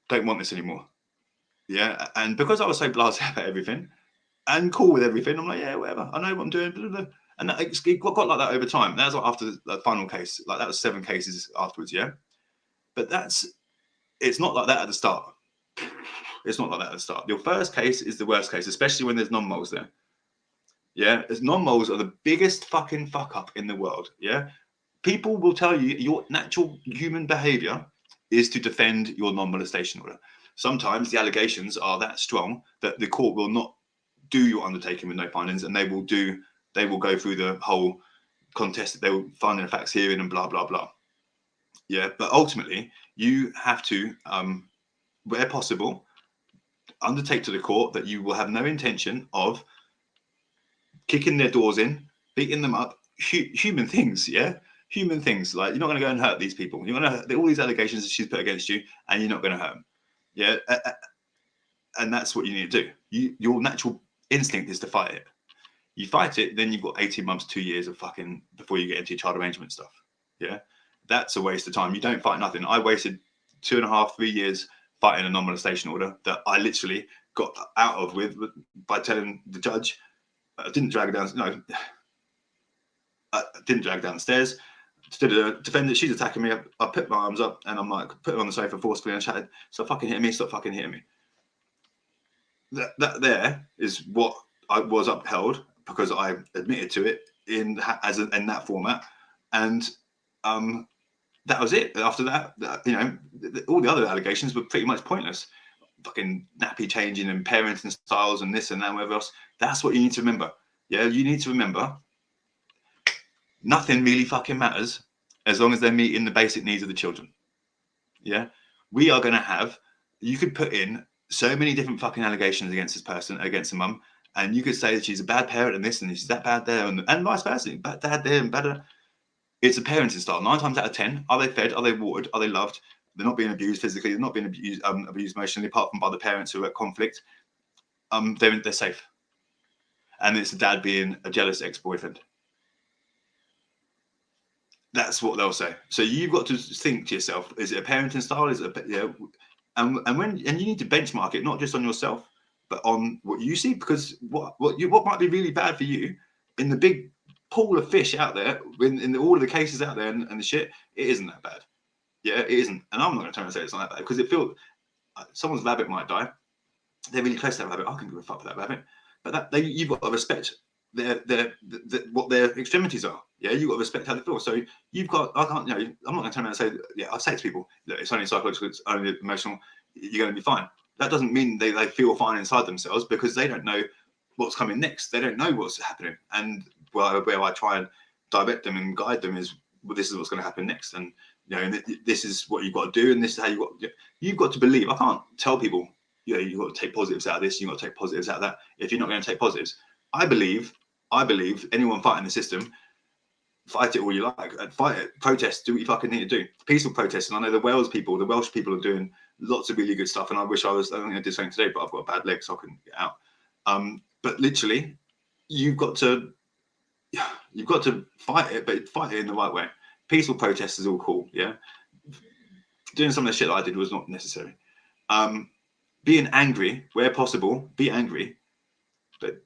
Don't want this anymore. Yeah. And because I was so blasé about everything and cool with everything, I'm like, yeah, whatever. I know what I'm doing. Blah, blah, blah. And it got like that over time. That was after the final case. Like that was 7 cases afterwards. Yeah. But it's not like that at the start. It's not like that at the start. Your first case is the worst case, especially when there's non-moles there. Yeah, as non-moles are the biggest fucking fuck up in the world. Yeah, people will tell you your natural human behavior is to defend your non-molestation order. Sometimes the allegations are that strong that the court will not do your undertaking with no findings, and they will go through the whole contest. They will find the facts hearing and blah blah blah. Yeah, but ultimately you have to, where possible, undertake to the court that you will have no intention of kicking their doors in, beating them up, human things, yeah? Human things. Like, you're not going to go and hurt these people. You're going to all these allegations that she's put against you, and you're not going to hurt them. Yeah? And that's what you need to do. Your natural instinct is to fight it. You fight it, then you've got 18 months, 2 years of fucking before you get into your child arrangement stuff. Yeah? That's a waste of time. You don't fight nothing. I wasted 2.5, 3 years fighting a non-molestation order that I literally got out of by telling the judge, I didn't drag her down. No, I didn't drag her down the stairs. To the defendant, she's attacking me. I put my arms up and I'm like, put her on the sofa forcefully and chatted. Stop fucking hitting me. Stop fucking hitting me. That there is what I was upheld because I admitted to it in that format, and that was it. After that, all the other allegations were pretty much pointless. Fucking nappy changing and parenting styles and this and that and whatever else. That's what you need to remember. Yeah, you need to remember nothing really fucking matters as long as they're meeting the basic needs of the children. Yeah, we are going to have. You could put in so many different fucking allegations against this person, against the mum, and you could say that she's a bad parent and this and she's that bad there and vice versa. Bad dad there and better. It's a parenting style. 9 times out of 10, are they fed? Are they watered? Are they loved? They're not being abused physically. They're not being abused emotionally, apart from by the parents who are at conflict. They're safe. And it's the dad being a jealous ex-boyfriend. That's what they'll say. So you've got to think to yourself: is it a parenting style? Is it and you need to benchmark it not just on yourself, but on what you see, because what might be really bad for you in the big pool of fish out there, in all of the cases out there and the shit, it isn't that bad. Yeah, it isn't. And I'm not going to turn and say it's not that bad because it feels someone's rabbit might die. They're really close to that rabbit. I can give a fuck for that rabbit, but you've got to respect what their extremities are. Yeah, you've got to respect how they feel. So you've got. I can't. I'm not going to turn around and say. Yeah, I say to people, look, it's only psychological. It's only emotional. You're going to be fine. That doesn't mean they feel fine inside themselves because they don't know what's coming next. They don't know what's happening. And where I try and direct them and guide them is, well, this is what's going to happen next, and this is what you've got to do, and this is how you've got to believe. I can't tell people, you've got to take positives out of this, you've got to take positives out of that, if you're not going to take positives. I believe anyone fighting the system, fight it all you like, fight it, protest, do what you fucking need to do. Peaceful protest. And I know the Welsh people are doing lots of really good stuff. And I wish I think I did something today, but I've got a bad leg, so I couldn't get out. But literally, you've got to fight it, but fight it in the right way. Peaceful protest is all cool, yeah. Doing some of the shit that I did was not necessary. Being angry where possible, be angry, but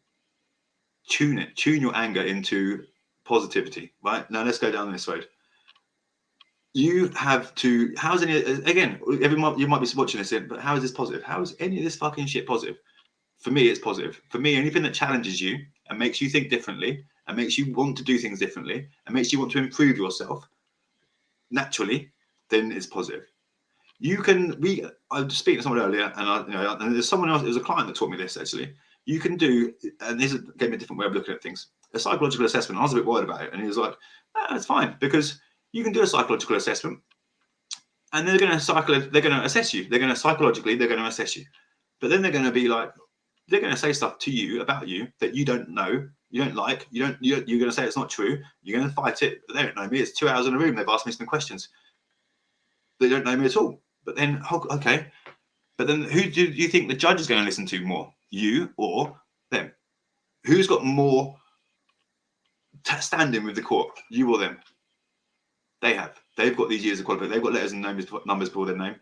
tune your anger into positivity. Right now, let's go down this road. You have to. How's any? Again, every month you might be watching this, but how is this positive? How is any of this fucking shit positive? For me, it's positive. For me, anything that challenges you and makes you think differently and makes you want to do things differently and makes you want to improve yourself naturally, then it's positive. I was speaking to someone earlier, and there's someone else. It was a client that taught me this actually. You can do, and this gave me a different way of looking at things. A psychological assessment. I was a bit worried about it, and he was like, "That's fine because you can do a psychological assessment, and they're going to assess you. They're going to psychologically, they're going to assess you, but then they're going to be like, they're going to say stuff to you about you that you don't know, you don't like, you're going to say it's not true. You're going to fight it. But they don't know me. It's 2 hours in a room. They've asked me some questions. They don't know me at all. But then, okay. But then who do you think the judge is going to listen to more? You or them? Who's got more standing with the court? You or them? They have. They've got these years of qualification. They've got letters and numbers before their name.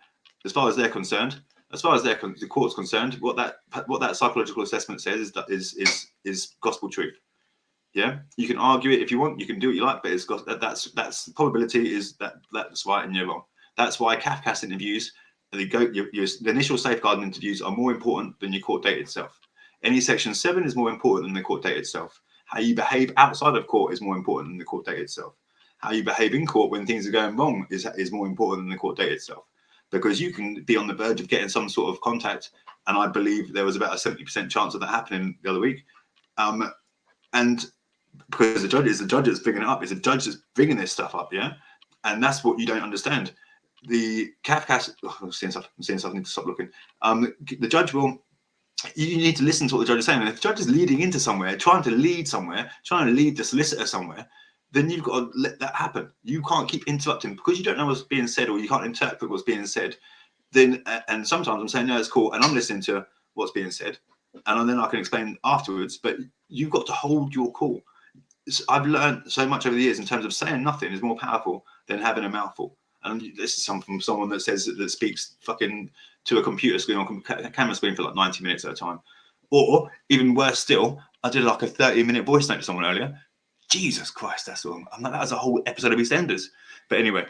As far as they're concerned, the court's concerned, what that psychological assessment says is gospel truth. Yeah, you can argue it if you want. You can do what you like, but that's the probability is that's right and you're wrong. That's why CAFCAS interviews, the initial safeguarding interviews are more important than your court date itself. Any section 7 is more important than the court date itself. How you behave outside of court is more important than the court date itself. How you behave in court when things are going wrong is more important than the court date itself. Because you can be on the verge of getting some sort of contact, and I believe there was about a 70% chance of that happening the other week. And because the judge is bringing it up, it's a judge that's bringing this stuff up, yeah? And that's what you don't understand. The CAFCAS, I'm seeing stuff, I need to stop looking. The judge will, you need to listen to what the judge is saying. And if the judge is leading into somewhere, trying to lead the solicitor somewhere, then you've got to let that happen. You can't keep interrupting because you don't know what's being said or you can't interpret what's being said. Then, and sometimes I'm saying, no, it's cool. And I'm listening to what's being said. And then I can explain afterwards, but you've got to hold your cool. I've learned so much over the years in terms of saying nothing is more powerful than having a mouthful. And this is from someone that speaks fucking to a computer screen or camera screen for like 90 minutes at a time. Or even worse still, I did like a 30-minute voice note to someone earlier. Jesus Christ, that's all. That was a whole episode of EastEnders. But anyway,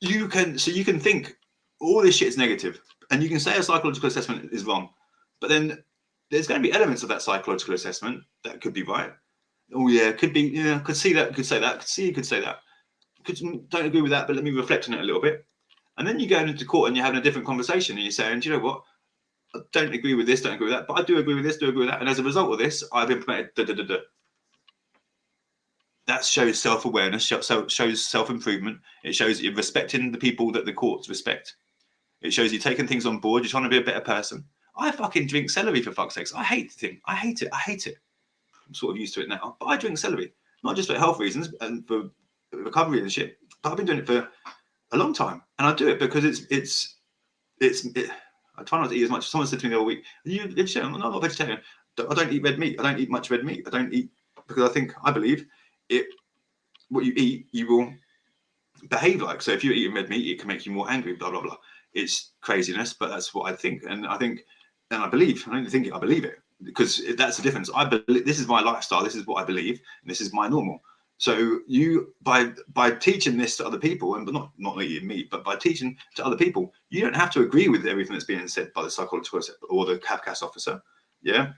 you can think all this shit is negative. And you can say a psychological assessment is wrong, but then there's going to be elements of that psychological assessment that could be right. Oh yeah, could be, yeah, could see that, could say that, could see, could say that. Don't agree with that, but let me reflect on it a little bit. And then you go into court and you're having a different conversation and you're saying, do you know what? I don't agree with this, don't agree with that, but I do agree with this, do agree with that. And as a result of this, I've implemented da da da da. That shows self-awareness, shows self-improvement. It shows that you're respecting the people that the courts respect. It shows you taking things on board. You're trying to be a better person. I fucking drink celery, for fuck's sakes. I hate the thing. I hate it. I hate it. I'm sort of used to it now, but I drink celery, not just for health reasons and for recovery and shit, but I've been doing it for a long time. And I do it because I try not to eat as much. Someone said to me the other week, "Are you vegetarian?" No, I'm not vegetarian. I don't eat red meat. I don't eat much red meat. I don't eat because I believe it. What you eat, you will behave like. So if you're eating red meat, it can make you more angry. Blah blah blah. It's craziness, but that's what I think, and I believe. I don't think it. I believe it because that's the difference. I believe this is my lifestyle. This is what I believe, and this is my normal. So you by teaching this to other people, and not eating meat, but by teaching to other people, you don't have to agree with everything that's being said by the psychologist or the CAFCAS officer. Yeah,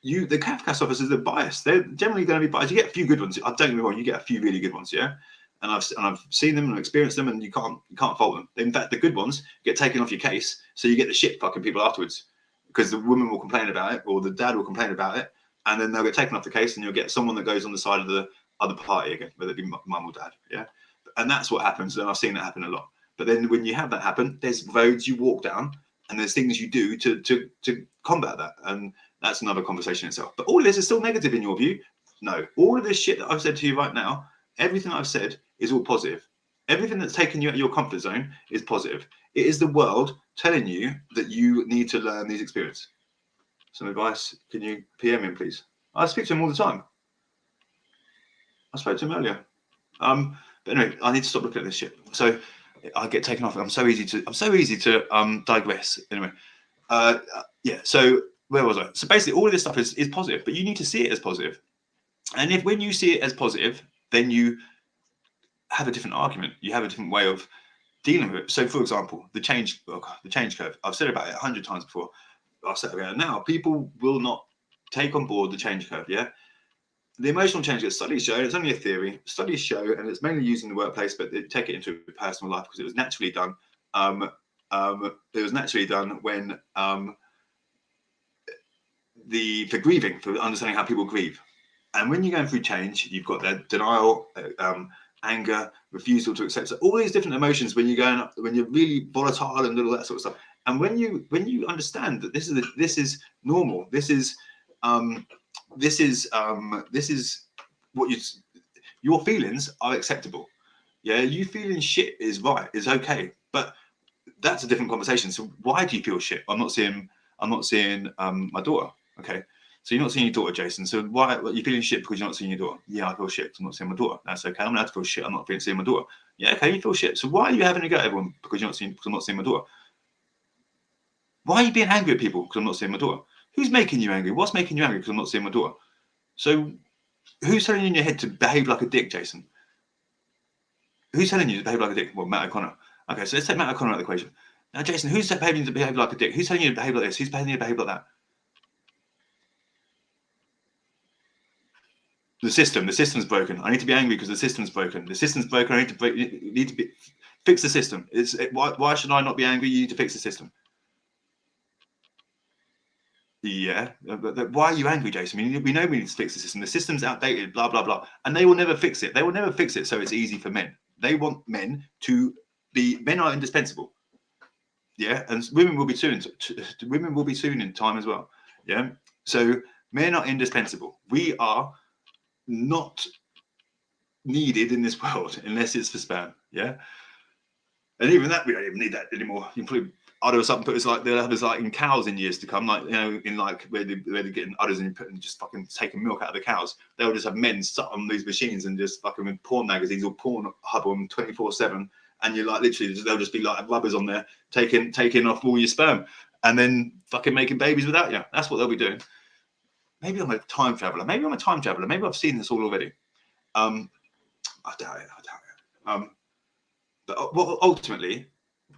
the CAFCAS officers are biased. They're generally going to be biased. You get a few good ones. I don't get me wrong. You get a few really good ones. Yeah, and I've seen them and experienced them, and you can't fault them. In fact, the good ones get taken off your case, so you get the shit fucking people afterwards, because the woman will complain about it or the dad will complain about it, and then they'll get taken off the case, and you'll get someone that goes on the side of the other party again, whether it be mum or dad. Yeah, and that's what happens, and I've seen that happen a lot. But then when you have that happen, there's roads you walk down, and there's things you do to combat that, and that's another conversation itself. But all of this is still negative in your view? No, all of this shit that I've said to you right now, everything I've said is all positive. Everything that's taken you out of your comfort zone is positive. It is the world telling you that you need to learn these experiences. Some advice, can you PM him, please? I speak to him all the time. I spoke to him earlier. But anyway, I need to stop looking at this shit. So I get taken off. I'm so easy to digress. Anyway, yeah. So where was I? So basically, all of this stuff is positive, but you need to see it as positive. And when you see it as positive, then you have a different argument. You have a different way of dealing with it. So, for example, the change curve. I've said about it 100 times before. I'll say it again. Now, people will not take on board the change curve. Yeah. The emotional change that studies show, it's only a theory, studies show, and it's mainly used in the workplace, but they take it into personal life because it was naturally done. It was naturally done when for grieving, for understanding how people grieve. And when you're going through change, you've got that denial, anger, refusal to accept. So all these different emotions when you're really volatile and all that sort of stuff. And when you understand that this is normal, this is what your feelings are acceptable. Yeah, you feeling shit is right, is okay, but that's a different conversation. So why do you feel shit? I'm not seeing my daughter. Okay, so you're not seeing your daughter, Jason. So why are you feeling shit because you're not seeing your daughter? Yeah, I feel shit because I'm not seeing my daughter. That's okay. I'm allowed to feel shit. I'm not seeing my daughter. Yeah, okay, you feel shit. So why are you having a go at everyone because I'm not seeing my daughter? Why are you being angry at people because I'm not seeing my daughter? Who's making you angry? What's making you angry because I'm not seeing my daughter? So who's telling you in your head to behave like a dick, Jason? Who's telling you to behave like a dick? Well, Matt O'Connor. Okay, so let's take Matt O'Connor out of the equation. Now, Jason, who's telling you to behave like a dick? Who's telling you to behave like this? Who's telling you to behave like that? The system's broken. I need to be angry because the system's broken. The system's broken. I need to fix the system. Why should I not be angry? You need to fix the system. Yeah, but why are you angry, Jason? We know we need to fix the system. The system's outdated, blah, blah, blah. And they will never fix it. They will never fix it so it's easy for men. They want men are indispensable. Yeah, and women will be soon. Women will be soon in time as well. Yeah, so men are indispensable. We are not needed in this world unless it's for sperm. Yeah, and even that we don't even need that anymore. You can put udders up and put they'll have us like in cows in years to come, like in like where they're getting udders and just fucking taking milk out of the cows. They'll just have men sat on these machines and just fucking with porn magazines or porn hub on 24/7. And you're like literally, they'll just be like rubbers on there, taking off all your sperm, and then fucking making babies without you. That's what they'll be doing. Maybe I'm a time traveler. Maybe I've seen this all already. I doubt it. But ultimately,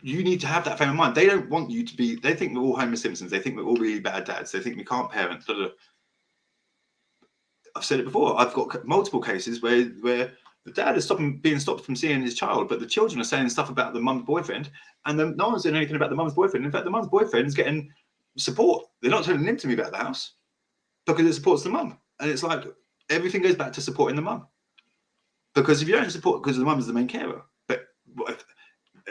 you need to have that frame of mind. They don't want you to be, they think we're all Homer Simpsons. They think we're all really bad dads. They think we can't parent. I've said it before. I've got multiple cases where the dad is being stopped from seeing his child, but the children are saying stuff about the mum's boyfriend, and then no one's doing anything about the mum's boyfriend. In fact, the mum's boyfriend is getting support. They're not telling him to move out of the house because it supports the mum. And it's like everything goes back to supporting the mum. Because if you don't support, because the mum is the main carer, but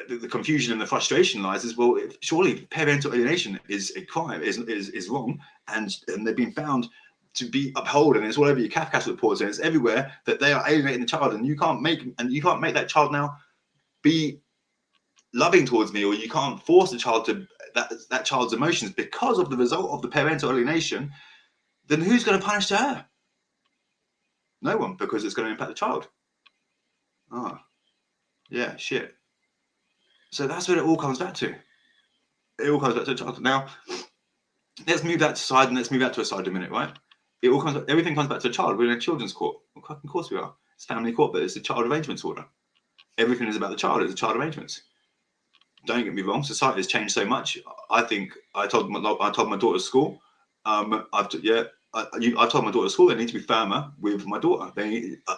the confusion and the frustration lies is, well, surely parental alienation is a crime, is wrong, and they've been found to be upheld, and it's all over your CAFCAS reports, and it's everywhere that they are alienating the child, and you can't make that child now be loving towards me, or you can't force the child to that child's emotions because of the result of the parental alienation. Then who's going to punish her? No one, because it's going to impact the child. Oh, yeah, shit. So that's what it all comes back to. It all comes back to the child. Now, let's move that aside, and let's move that to a side a minute, right? Everything comes back to the child. We're in a children's court. Well, of course we are. It's family court, but it's a child arrangements order. Everything is about the child. It's a child arrangements. Don't get me wrong. Society has changed so much. I think I told my daughter's school. I've told my daughter's school they need to be firmer with my daughter.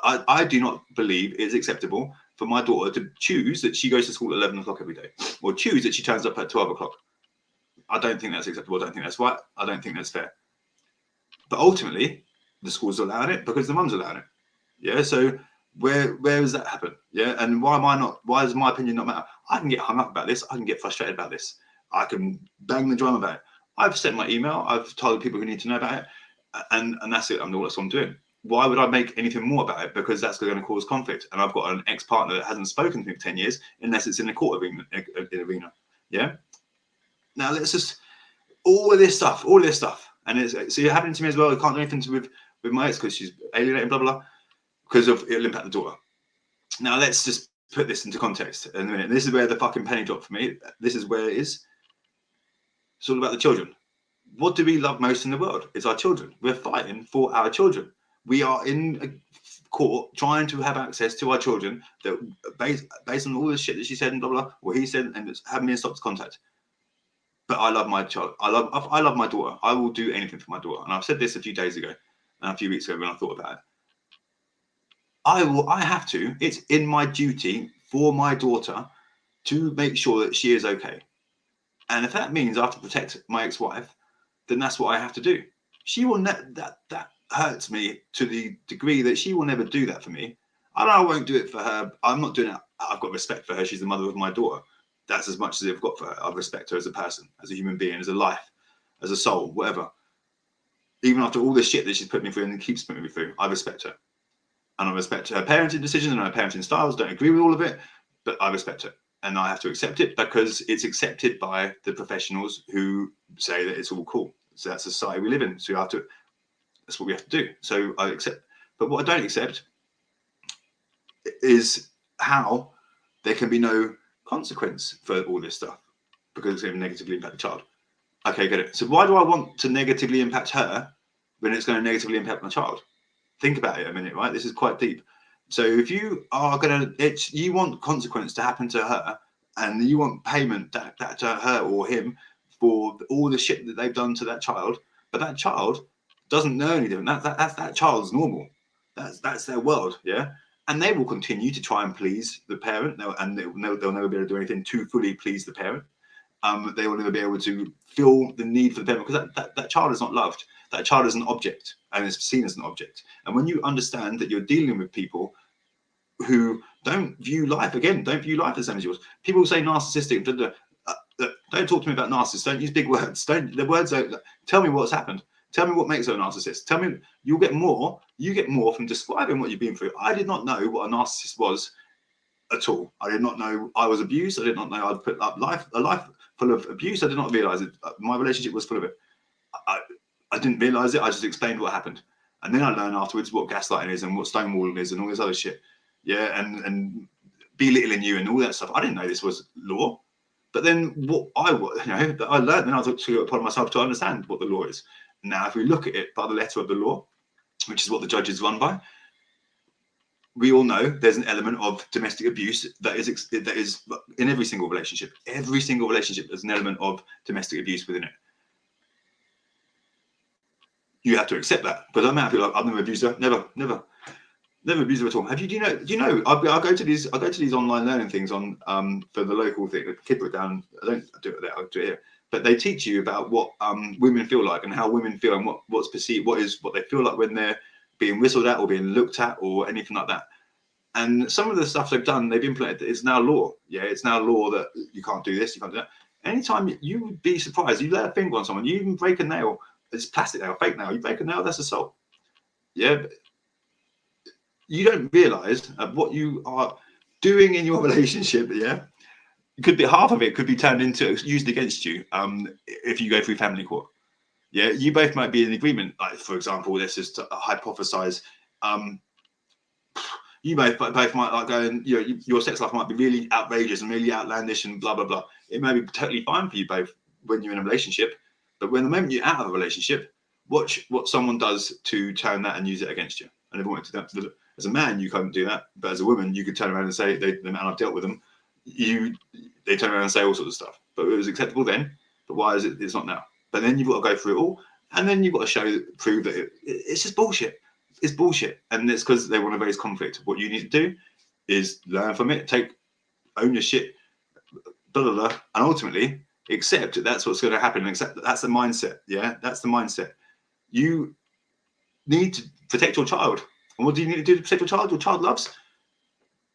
I do not believe it is acceptable for my daughter to choose that she goes to school at 11 o'clock every day, or choose that she turns up at 12 o'clock. I don't think that's acceptable. I don't think that's right. I don't think that's fair. But ultimately, the school's allowing it because the mum's allowing it. Yeah. So where does that happen? Yeah. And why does my opinion not matter? I can get hung up about this. I can get frustrated about this. I can bang the drum about it. I've sent my email. I've told people who need to know about it. And that's it. That's what I'm doing. Why would I make anything more about it? Because that's going to cause conflict. And I've got an ex-partner that hasn't spoken to me for 10 years unless it's in a court arena. Yeah. Now let's just all of this stuff. And it's happening to me as well. I can't do anything with my ex because she's alienating, blah, blah, because it'll impact the daughter. Now, let's just put this into context in a minute. This is where the fucking penny dropped for me. This is where it is. It's all about the children. What do we love most in the world? It's our children. We're fighting for our children. We are in a court trying to have access to our children that based on all the shit that she said and blah, blah, or he said, and it's having me stopped contact. But I love my child. I love my daughter. I will do anything for my daughter. And I've said this a few days ago and a few weeks ago when I thought about it. I have to. It's in my duty for my daughter to make sure that she is okay. And if that means I have to protect my ex-wife, then that's what I have to do. She will that hurts me to the degree that she will never do that for me. I won't do it for her. I'm not doing it. I've got respect for her. She's the mother of my daughter. That's as much as I've got for her. I respect her as a person, as a human being, as a life, as a soul, whatever. Even after all the shit that she's put me through and keeps putting me through, I respect her. And I respect her parenting decisions and her parenting styles. Don't agree with all of it, but I respect her. And I have to accept it because it's accepted by the professionals who say that it's all cool. So that's the society we live in. So that's what we have to do. So I accept. But what I don't accept is how there can be no consequence for all this stuff because it's going to negatively impact the child. Okay, get it. So why do I want to negatively impact her when it's going to negatively impact my child? Think about it a minute, right? This is quite deep. So if you are you want consequence to happen to her, and you want payment that to her or him for all the shit that they've done to that child, but that child doesn't know any different. That child's normal. That's their world, yeah. And they will continue to try and please the parent, they'll never be able to do anything to fully please the parent. They will never be able to feel the need for the parent because that child is not loved. That child is an object and is seen as an object. And when you understand that you're dealing with people who don't view life the same as yours. People say narcissistic. Don't talk to me about narcissists. Don't use big words. Tell me what's happened. Tell me what makes her a narcissist. Tell me, you get more from describing what you've been through. I did not know what a narcissist was at all. I did not know I was abused. I did not know I'd put up a life full of abuse. I did not realize it. My relationship was full of it. I didn't realize it. I just explained what happened. And then I learned afterwards what gaslighting is and what stonewalling is and all this other shit. Yeah, and belittling you and all that stuff. I didn't know this was law. But then what I learned, and I took it upon myself to understand what the law is. Now, if we look at it by the letter of the law, which is what the judges run by, we all know there's an element of domestic abuse that is in every single relationship. Every single relationship there's an element of domestic abuse within it. You have to accept that. Because I'm happy, like, I've never abused her, never abused her at all. Have you? Do you know? I go to these online learning things on for the local thing. The kid put down. I don't do it there. I do it here. But they teach you about what women feel like and how women feel and what's perceived, what they feel like when they're being whistled at or being looked at or anything like that. And some of the stuff they've done, they've implemented. It's now law. Yeah, it's now law that you can't do this, you can't do that. Anytime you would be surprised, you lay a finger on someone, you even break a nail. It's plastic nail, fake nail. You break a nail, that's assault. Yeah. You don't realize what you are doing in your relationship. Yeah, it could be half of it could be turned into used against you if you go through family court. Yeah, you both might be in agreement. Like, for example, let's just hypothesize. You both might like go and your sex life might be really outrageous and really outlandish and blah blah blah. It may be totally fine for you both when you're in a relationship, but when the moment you're out of a relationship, watch what someone does to turn that and use it against you. I never wanted to do that. As a man, you can't do that, but as a woman, you could turn around and say, the man I've dealt with them, they turn around and say all sorts of stuff. But it was acceptable then, but why is it's not now? But then you've got to go through it all, and then you've got to prove that it's just bullshit. It's bullshit, and it's because they want to raise conflict. What you need to do is learn from it, own your shit, blah blah blah, and ultimately accept that that's what's going to happen. And accept that that's the mindset. Yeah, that's the mindset. You need to protect your child. And what do you need to do to protect your child? Your child loves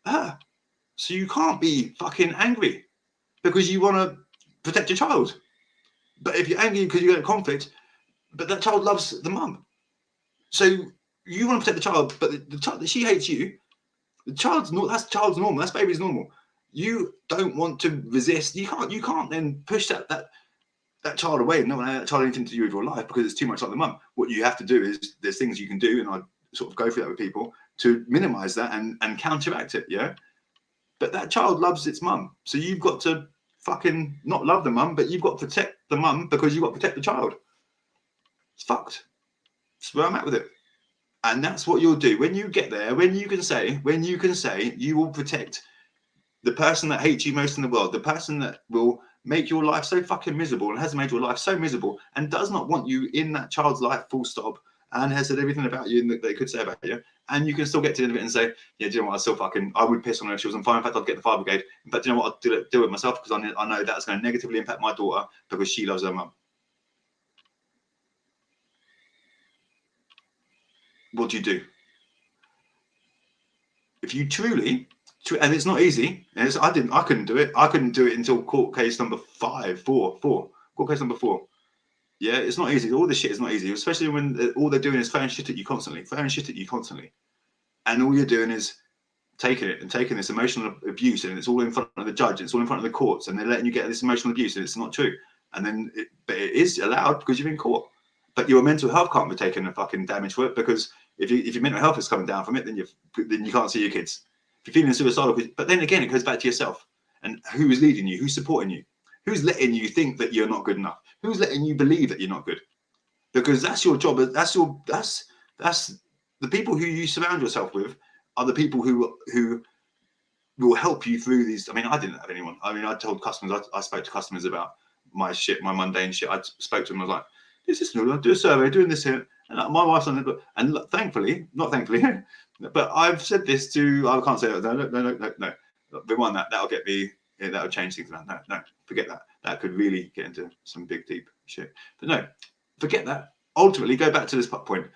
her. So you can't be fucking angry because you want to protect your child. But if you're angry because you get a conflict, but that child loves the mum. So you want to protect the child, but the child, she hates you. The child's normal. That's child's normal. That's baby's normal. You don't want to resist. You can't then push that child away and not allow that child anything to do with your life because it's too much like the mum. What you have to do is there's things you can do, and I sort of go through that with people to minimize that and counteract it. Yeah. But that child loves its mum. So you've got to fucking not love the mum, but you've got to protect the mum because you've got to protect the child. It's fucked. That's where I'm at with it. And that's what you'll do when you get there, when you can say you will protect the person that hates you most in the world, the person that will make your life so fucking miserable and has made your life so miserable and does not want you in that child's life full stop and has said everything about you that they could say about you, and you can still get to the end of it and say, yeah, do you know what, I would piss on her if she was on fire. In fact, I'd get the fire brigade. In fact, do you know what, I'd do it myself because I know that's going to negatively impact my daughter because she loves her mum. What do you do? If you truly, and it's not easy, and I couldn't do it. I couldn't do it until court case number 4. Court case number 4. Yeah, it's not easy. All this shit is not easy, especially when all they're doing is throwing shit at you constantly. And all you're doing is taking this emotional abuse, and it's all in front of the judge, it's all in front of the courts, and they're letting you get this emotional abuse, and it's not true. And then, but it is allowed because you're in court. But your mental health can't be taking a fucking damage for it, because if your mental health is coming down from it, then you can't see your kids. If you're feeling suicidal, but then again, it goes back to yourself and who is leading you, who's supporting you, who's letting you think that you're not good enough, who's letting you believe that you're not good, because that's your job. That's the people who you surround yourself with are the people who will help you through these. I mean, I didn't have anyone. I mean, I told customers, I spoke to customers about my shit, my mundane shit. I spoke to them. I was like, this is new. I do a survey, doing this here. And my wife's on it, and thankfully, not thankfully, but I've said this to, I can't say that. No. Rewind that. That'll get me, that'll change things. No, forget that. That could really get into some big, deep shit. But no, forget that. Ultimately, go back to this point.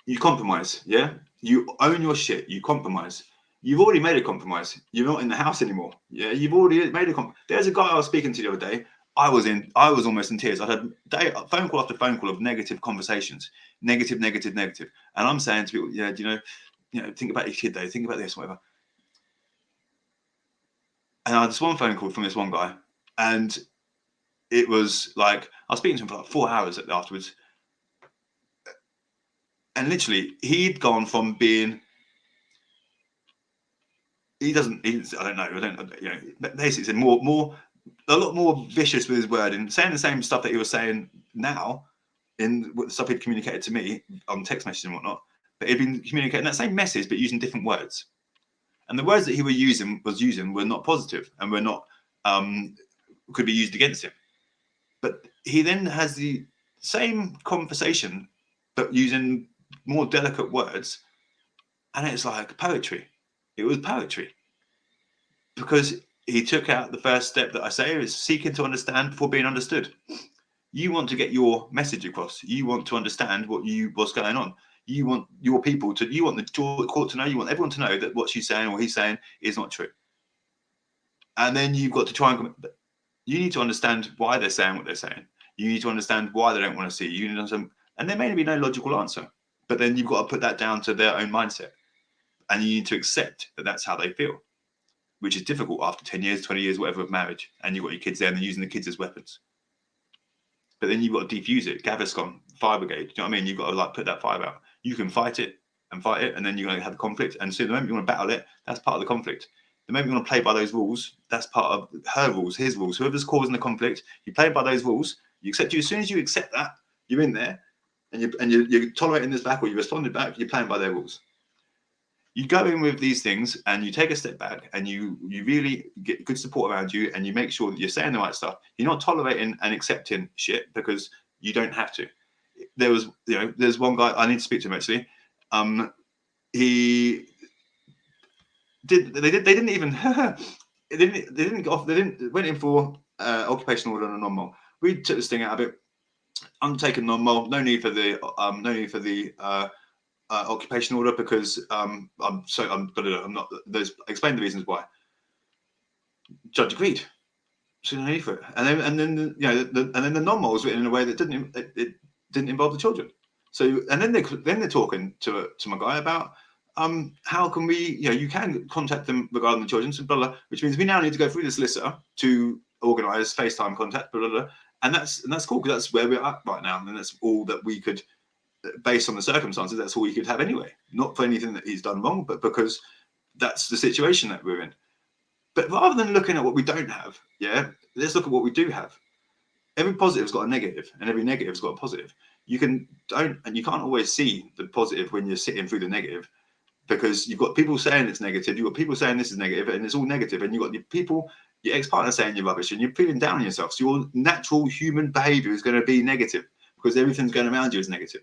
You compromise, yeah? You own your shit, you compromise. You've already made a compromise. You're not in the house anymore. Yeah, you've already made a compromise. There's a guy I was speaking to the other day. I was almost in tears. I had phone call after phone call of negative conversations, negative. And I'm saying to people, yeah, do you know, think about your kid though, think about this, whatever. And I had this one phone call from this one guy, and it was like, I was speaking to him for like 4 hours afterwards. And literally, he'd gone from being, I don't know, you know, basically a lot more vicious with his word and saying the same stuff that he was saying now in the stuff he'd communicated to me on text message and whatnot. but he'd been communicating that same message, but using different words. And the words that he was using were not positive and were not could be used against him. But he then has the same conversation, but using more delicate words, and it's like poetry. It was poetry because he took out the first step that I say is seeking to understand before being understood. You want to get your message across. You want to understand what's going on. You want your people to. You want the court to know. You want everyone to know that what she's saying or he's saying is not true. And then you've got to try and. You need to understand why they're saying what they're saying. You need to understand why they don't want to see you. And there may be no logical answer, but then you've got to put that down to their own mindset, and you need to accept that that's how they feel, which is difficult after 10 years, 20 years, whatever of marriage, and you've got your kids there and they're using the kids as weapons. But then you've got to defuse it. Gaviscon, fire brigade. Do you know what I mean? You've got to like put that fire out. You can fight it, and then you're going to have the conflict. And so the moment you want to battle it, that's part of the conflict. The moment you want to play by those rules, that's part of her rules, his rules. Whoever's causing the conflict, you play by those rules. You accept. As soon as you accept that, you're in there, and you're tolerating this back, or you responded back. You're playing by their rules. You go in with these things, and you take a step back, and you really get good support around you, and you make sure that you're saying the right stuff. You're not tolerating and accepting shit because you don't have to. There's one guy I need to speak to him actually. He did. They didn't even. They went in for occupational order on a non-mol. We took this thing out of it. I'm taking non-mol. No need for the occupational order because I'm not. There's explain the reasons why. Judge agreed. So no need for it. And then the non-mol was written in a way that didn't involve the children. So and then they're talking to my guy about how can we, you can contact them regarding the children, blah, blah, which means we now need to go through the solicitor to organise FaceTime contact, blah, blah, blah. And that's cool because that's where we're at right now, and that's all that we could, based on the circumstances, that's all we could have anyway. Not for anything that he's done wrong, but because that's the situation that we're in. But rather than looking at what we don't have, let's look at what we do have. Every positive's got a negative, and every negative's got a positive. You can't always see the positive when you're sitting through the negative, because you've got people saying it's negative, you've got people saying this is negative, and it's all negative, and you've got your ex-partner saying you're rubbish, and you're feeling down on yourself. So your natural human behavior is going to be negative because everything's going around you is negative,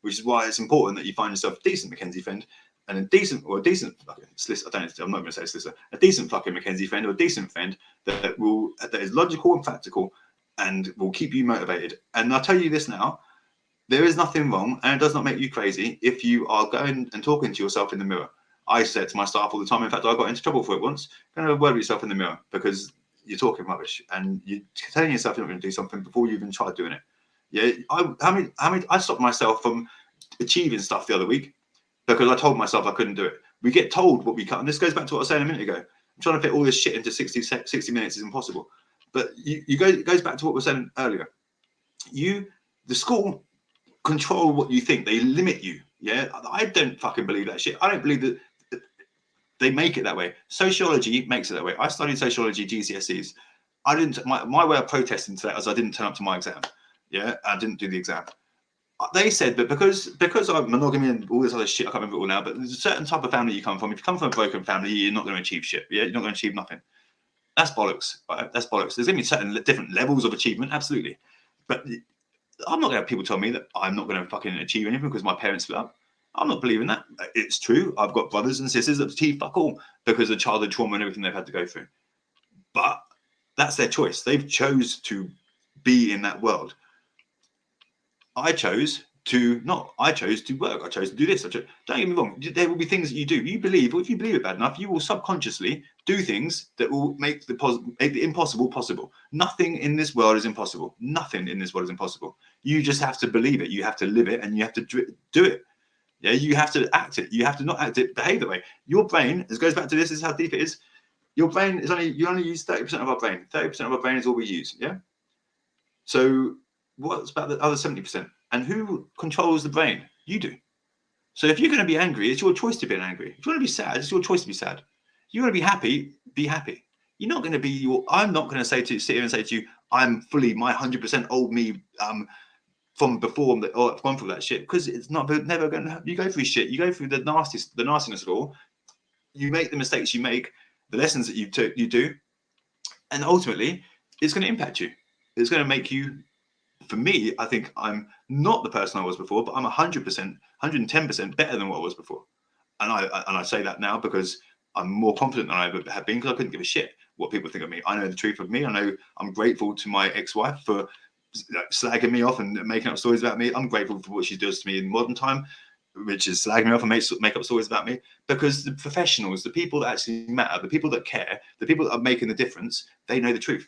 which is why it's important that you find yourself a decent Mackenzie friend and a decent fucking solicitor. I'm not going to say solicitor, a decent fucking Mackenzie friend or a decent friend that is logical and practical and will keep you motivated. And I'll tell you this now. There is nothing wrong, and it does not make you crazy if you are going and talking to yourself in the mirror. I said to my staff all the time, in fact, I got into trouble for it once, go and have a word with yourself in the mirror because you're talking rubbish and you're telling yourself you're not going to do something before you even tried doing it. Yeah, I stopped myself from achieving stuff the other week because I told myself I couldn't do it. We get told what we can't, and this goes back to what I was saying a minute ago. I'm trying to fit all this shit into 60 minutes is impossible. But it goes back to what we were saying earlier. The school control what you think. They limit you. Yeah, I don't fucking believe that shit. I don't believe that they make it that way. Sociology makes it that way. I studied sociology GCSEs. I didn't. My way of protesting to that was I didn't turn up to my exam. Yeah, I didn't do the exam. They said that because I'm monogamy and all this other shit, I can't remember it all now, but there's a certain type of family you come from. If you come from a broken family, you're not going to achieve shit. Yeah, you're not going to achieve nothing. That's bollocks. Right? That's bollocks. There's going to be certain different levels of achievement, absolutely. But I'm not going to have people tell me that I'm not going to fucking achieve anything because my parents split up. I'm not believing that. It's true. I've got brothers and sisters that achieve fuck all because of childhood trauma and everything they've had to go through. But that's their choice. They've chose to be in that world. I chose to work. I chose to do this. Don't get me wrong. There will be things that you do. You believe, or if you believe it bad enough, you will subconsciously do things that will make the impossible possible. Nothing in this world is impossible. Nothing in this world is impossible. You just have to believe it. You have to live it, and you have to do it. Yeah, you have to act it. You have to not act it. Behave that way. Your brain, this goes back to this. This is how deep it is. Your brain is you only use 30% of our brain. 30% of our brain is all we use. Yeah. So what's about the other 70%? And who controls the brain? You do. So if you're going to be angry, it's your choice to be angry. If you want to be sad, it's your choice to be sad. If you want to be happy, be happy. You're not going to be I'm not going to sit here and say to you, I'm fully my 100% old me, from before or I've gone through that shit, because it's never going to. You go through shit. You go through the nastiness of it all. You make the mistakes you make, the lessons that you do, and ultimately, it's going to impact you. It's going to make you. For me, I think I'm not the person I was before, but I'm 100%, 110% better than what I was before. And I say that now because I'm more confident than I ever have been, because I couldn't give a shit what people think of me. I know the truth of me. I know I'm grateful to my ex-wife for slagging me off and making up stories about me. I'm grateful for what she does to me in modern time, which is slagging me off and make up stories about me, because the professionals, the people that actually matter, the people that care, the people that are making the difference, they know the truth.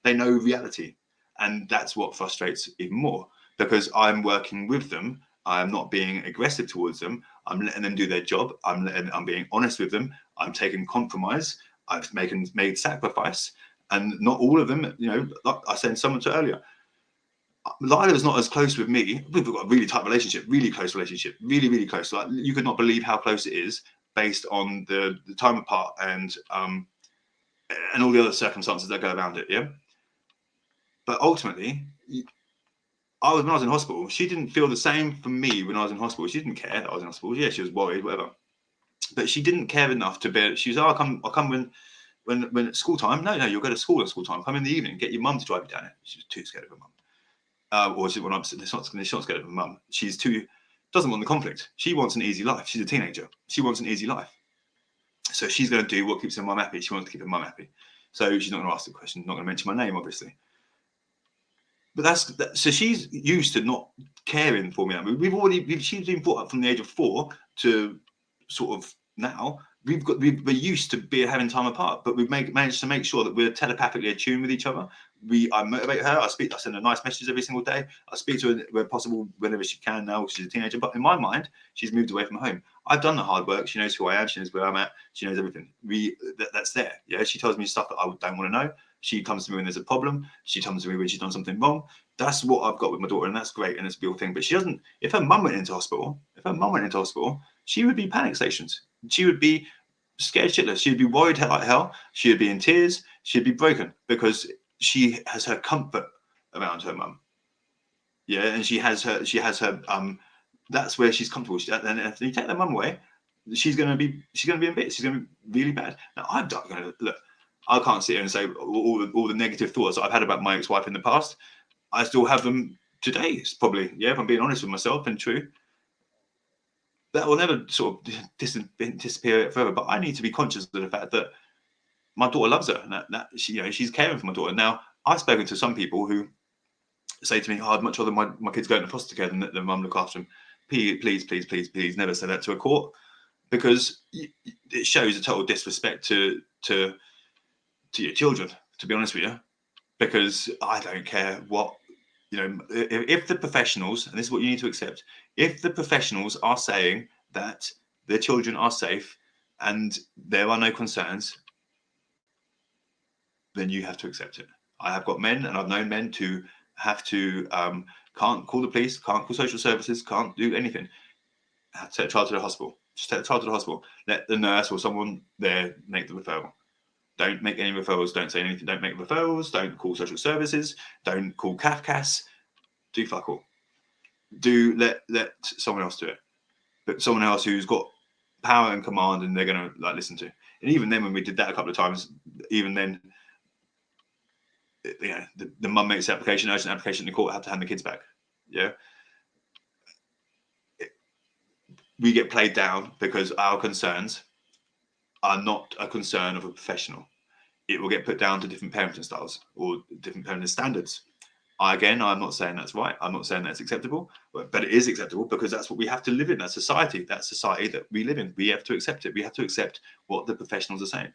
They know reality. And that's what frustrates even more, because I'm working with them. I'm not being aggressive towards them. I'm letting them do their job. I'm being honest with them. I'm taking compromise. I've made sacrifice. And not all of them, like I said someone to earlier, Lila is not as close with me. We've got a really tight relationship, really close relationship, really, really close. Like, you could not believe how close it is based on the time apart and all the other circumstances that go around it. Yeah. But ultimately, when I was in hospital, she didn't feel the same for me when I was in hospital. She didn't care that I was in hospital. Yeah, she was worried, whatever. But she didn't care enough to be. She was, I'll come when it's school time. No, you'll go to school at school time. Come in the evening. Get your mum to drive you down it. She was too scared of her mum. Or she, when I'm she's not scared of her mum. She's doesn't want the conflict. She wants an easy life. She's a teenager. She wants an easy life. So she's going to do what keeps her mum happy. She wants to keep her mum happy. So she's not going to ask the question. Not going to mention my name, obviously. But so she's used to not caring for me. I mean, she's been brought up from the age of 4 to sort of now. We're used to having time apart, but we've managed to make sure that we're telepathically attuned with each other. I motivate her. I send her nice messages every single day. I speak to her where possible, whenever she can now. She's a teenager, but in my mind, she's moved away from home. I've done the hard work. She knows who I am. She knows where I'm at. She knows everything. That's there. Yeah, she tells me stuff that I don't want to know. She comes to me when there's a problem. She comes to me when she's done something wrong. That's what I've got with my daughter, and that's great, and it's a beautiful thing. But she doesn't. If her mum went into hospital, she would be panic stations. She would be scared shitless. She'd be worried like hell. She'd be in tears. She'd be broken, because she has her comfort around her mum. Yeah, and she has her. That's where she's comfortable. And if you take the mum away, she's gonna be in bits. She's gonna be really bad. Now I'm not gonna look. I can't sit here and say all the negative thoughts I've had about my ex-wife in the past. I still have them today. It's probably, if I'm being honest with myself and true, that will never sort of disappear forever. But I need to be conscious of the fact that my daughter loves her, and that she's caring for my daughter. Now, I've spoken to some people who say to me, I'd much rather my kids go into foster care than mum look after them. Please, never say that to a court, because it shows a total disrespect to your children, to be honest with you. Because I don't care what, if the professionals, and this is what you need to accept, if the professionals are saying that their children are safe and there are no concerns, then you have to accept it. I have got men, and I've known men to have to, can't call the police, can't call social services, can't do anything. Take the child to the hospital. Just take the child to the hospital. Let the nurse or someone there make the referral. Don't make any referrals. Don't say anything. Don't make referrals. Don't call social services. Don't call CAFCAS. Do fuck all. Do let someone else do it. But someone else who's got power and command, and they're going to listen to. And even then, when we did that a couple of times, even then, the mum makes the urgent application, the court had to hand the kids back. Yeah. We get played down because our concerns are not a concern of a professional. It will get put down to different parenting styles or different parenting standards. I'm not saying that's right. I'm not saying that's acceptable, but it is acceptable because that's what we have to live in. That's society. That's society that we live in. We have to accept it. We have to accept what the professionals are saying.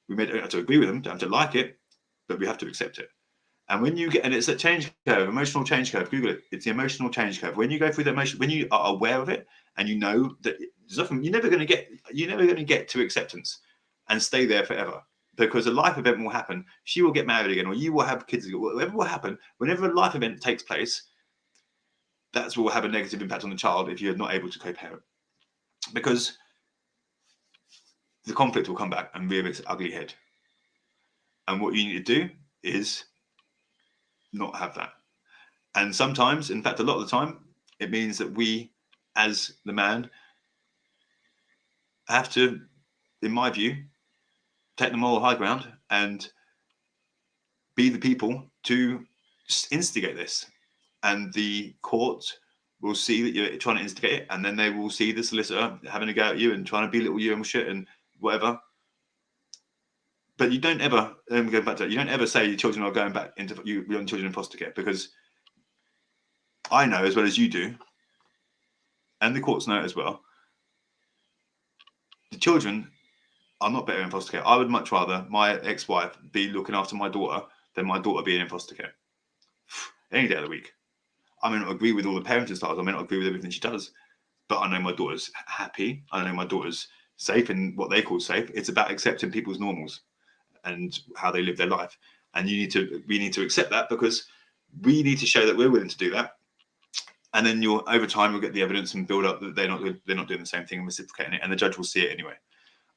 We may don't have to agree with them, don't have to like it, but we have to accept it. And when you and it's a change curve, emotional change curve. Google it. It's the emotional change curve. When you go through the emotion, when you are aware of it, and you know that there's nothing, you're never going to get to acceptance and stay there forever. Because a life event will happen. She will get married again, or you will have kids again. Whatever will happen, whenever a life event takes place, that's what will have a negative impact on the child if you're not able to co-parent. Because the conflict will come back and rear its ugly head. And what you need to do is not have that. And sometimes, in fact, a lot of the time, it means that we, as the man, have to, in my view, take the moral high ground and be the people to instigate this. And the court will see that you're trying to instigate it, and then they will see the solicitor having a go at you and trying to belittle you and shit and whatever. But you don't ever, going back to that, you don't ever say your children are going back into your children in foster care, because I know as well as you do, and the courts know it as well, the children are not better in foster care. I would much rather my ex-wife be looking after my daughter than my daughter being in foster care any day of the week. I may not agree with all the parenting styles, I may not agree with everything she does, but I know my daughter's happy. I know my daughter's safe in what they call safe. It's about accepting people's normals and how they live their life. And we need to accept that, because we need to show that we're willing to do that. And then over time you'll get the evidence and build up that they're not doing the same thing and reciprocating it, and the judge will see it anyway.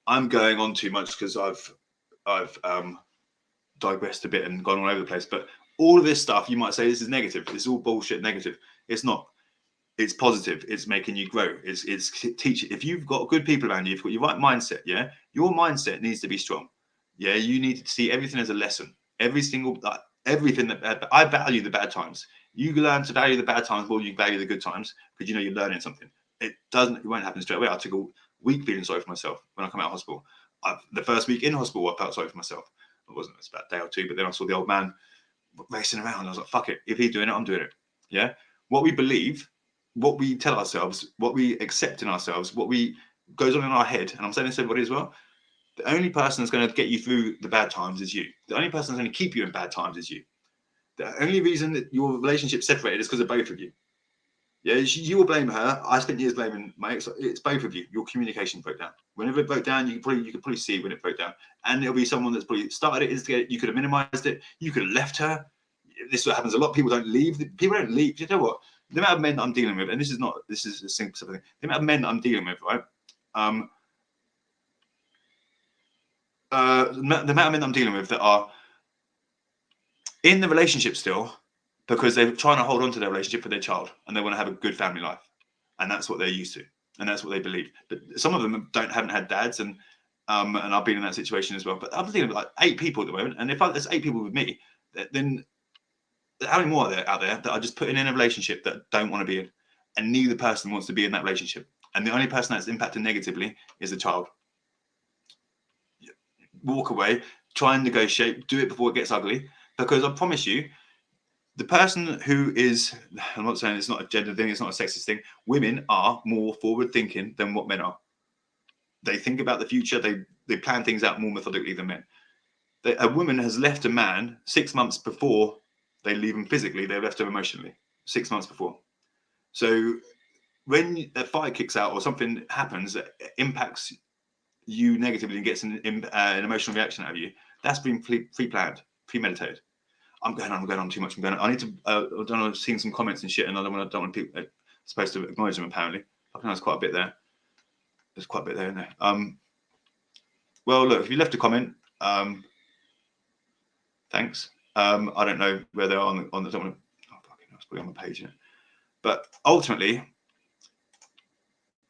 I'm going on too much because I've digressed a bit and gone all over the place. But all of this stuff, you might say this is negative. It's all bullshit negative. It's not. It's positive. It's making you grow. It's teaching. If you've got good people around you, you've got your right mindset, yeah, your mindset needs to be strong. Yeah, you need to see everything as a lesson. Everything that I value the bad times. You learn to value the bad times more than you value the good times, because you know you're learning something. It won't happen straight away. I took a week feeling sorry for myself when I come out of hospital. The first week in hospital, I felt sorry for myself. It wasn't. It's about a day or two, but then I saw the old man racing around. I was like, fuck it. If he's doing it, I'm doing it. Yeah. What we believe, what we tell ourselves, what we accept in ourselves, what goes on in our head, and I'm saying this to everybody as well, the only person that's going to get you through the bad times is you. The only person that's going to keep you in bad times is you. The only reason that your relationship separated is because of both of you. Yeah, you will blame her. I spent years blaming my ex. It's both of you. Your communication broke down. Whenever it broke down, you could probably see when it broke down. And it'll be someone that's probably started it, instigated it. You could have minimized it. You could have left her. This is what happens. A lot of people don't leave. People don't leave. You know what? The amount of men that I'm dealing with, and this is a simple thing. The amount of men that I'm dealing with, right? The amount of men that I'm dealing with that are in the relationship still because they're trying to hold on to their relationship for their child and they want to have a good family life, and that's what they're used to and that's what they believe. But some of them haven't had dads, and I've been in that situation as well. But I'm dealing with like 8 people at the moment, and if there's 8 people with me, then how many more are there out there that are just putting in a relationship that don't want to be in, and neither person wants to be in that relationship, and the only person that's impacted negatively is the child. Walk away, try and negotiate, do it before it gets ugly, because I promise you, the person who is, I'm not saying it's not a gender thing, it's not a sexist thing, women are more forward thinking than what men are. They think about the future, they plan things out more methodically than men. A woman has left a man 6 months before they leave him physically, they've left him emotionally 6 months before. So when a fire kicks out or something happens that impacts you negatively and gets an emotional reaction out of you, that's been pre-planned, premeditated. I'm going on too much. I need to. I don't know. I've seen some comments and shit, and I don't want people supposed to acknowledge them. Apparently, I think there's quite a bit there. There's quite a bit there, isn't there? Well, look, if you left a comment, thanks. I don't know where they're on the. I don't want to. Oh, fucking, it's probably on my page, isn't it? But ultimately,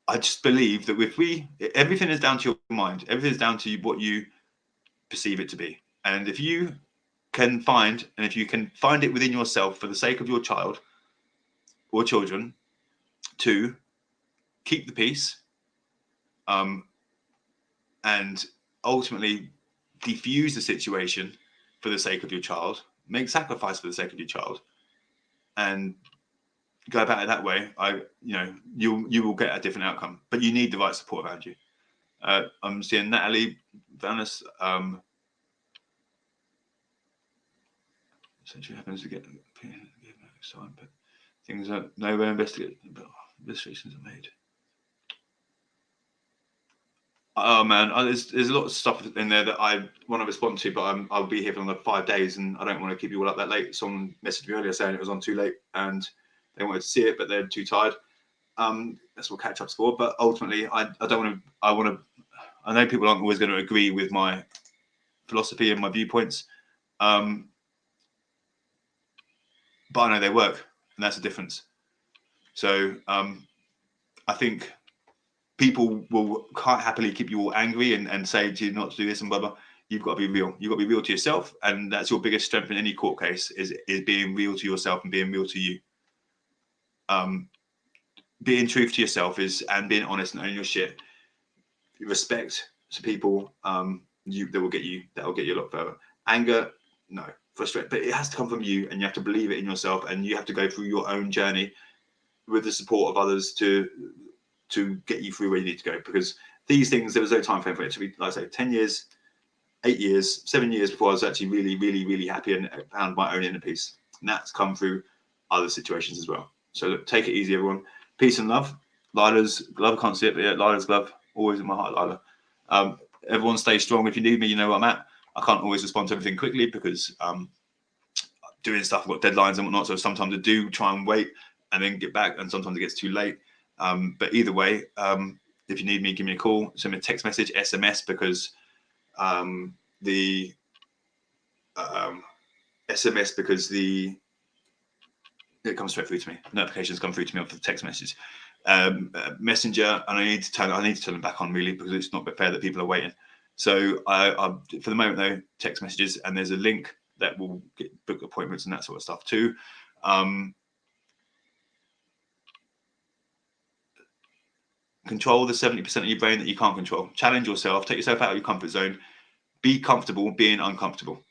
I just believe that everything is down to your mind. Everything is down to what you perceive it to be, and if you can find it within yourself for the sake of your child or children to keep the peace, and ultimately defuse the situation for the sake of your child, make sacrifice for the sake of your child, and go about it that way, you will get a different outcome. But you need the right support around you. I'm seeing Natalie Vanis. Essentially happens to get sign, but things are nowhere investigated, but investigations are made. Oh man, there's a lot of stuff in there that I want to respond to, but I'll be here for another 5 days, and I don't want to keep you all up that late. Someone messaged me earlier saying it was on too late, and they wanted to see it, but they're too tired. That's what catch up's for. But ultimately, I don't want to. I know people aren't always going to agree with my philosophy and my viewpoints, but I know they work, and that's the difference. So I think people will quite happily keep you all angry and say to you not to do this and blah blah. You've got to be real. You've got to be real to yourself, and that's your biggest strength in any court case is being real to yourself and being real to you. Being truth to yourself is and being honest and owning your shit. Respect to people, that will get you a lot further. Anger, no. Frustrate, but it has to come from you, and you have to believe it in yourself, and you have to go through your own journey with the support of others to get you through where you need to go. Because these things, there was no time frame for it to be, like I say, 10 years, 8 years, 7 years before I was actually really, really, really happy and found my own inner peace. And that's come through other situations as well. So look, take it easy, everyone. Peace and love. Lila's glove, I can't see it, but yeah, Lila's glove, always in my heart, Lila. Everyone stay strong. If you need me, you know where I'm at. I can't always respond to everything quickly because doing stuff, I've got deadlines and whatnot. So sometimes I do try and wait and then get back, and sometimes it gets too late. But either way, if you need me, give me a call, send me a text message, SMS, because the SMS, because it comes straight through to me. Notifications come through to me off the text message. Messenger, and I need to turn them back on really, because it's not fair that people are waiting. So I for the moment though, text messages, and there's a link that will book appointments and that sort of stuff too. Control the 70% of your brain that you can't control. Challenge yourself, take yourself out of your comfort zone. Be comfortable being uncomfortable.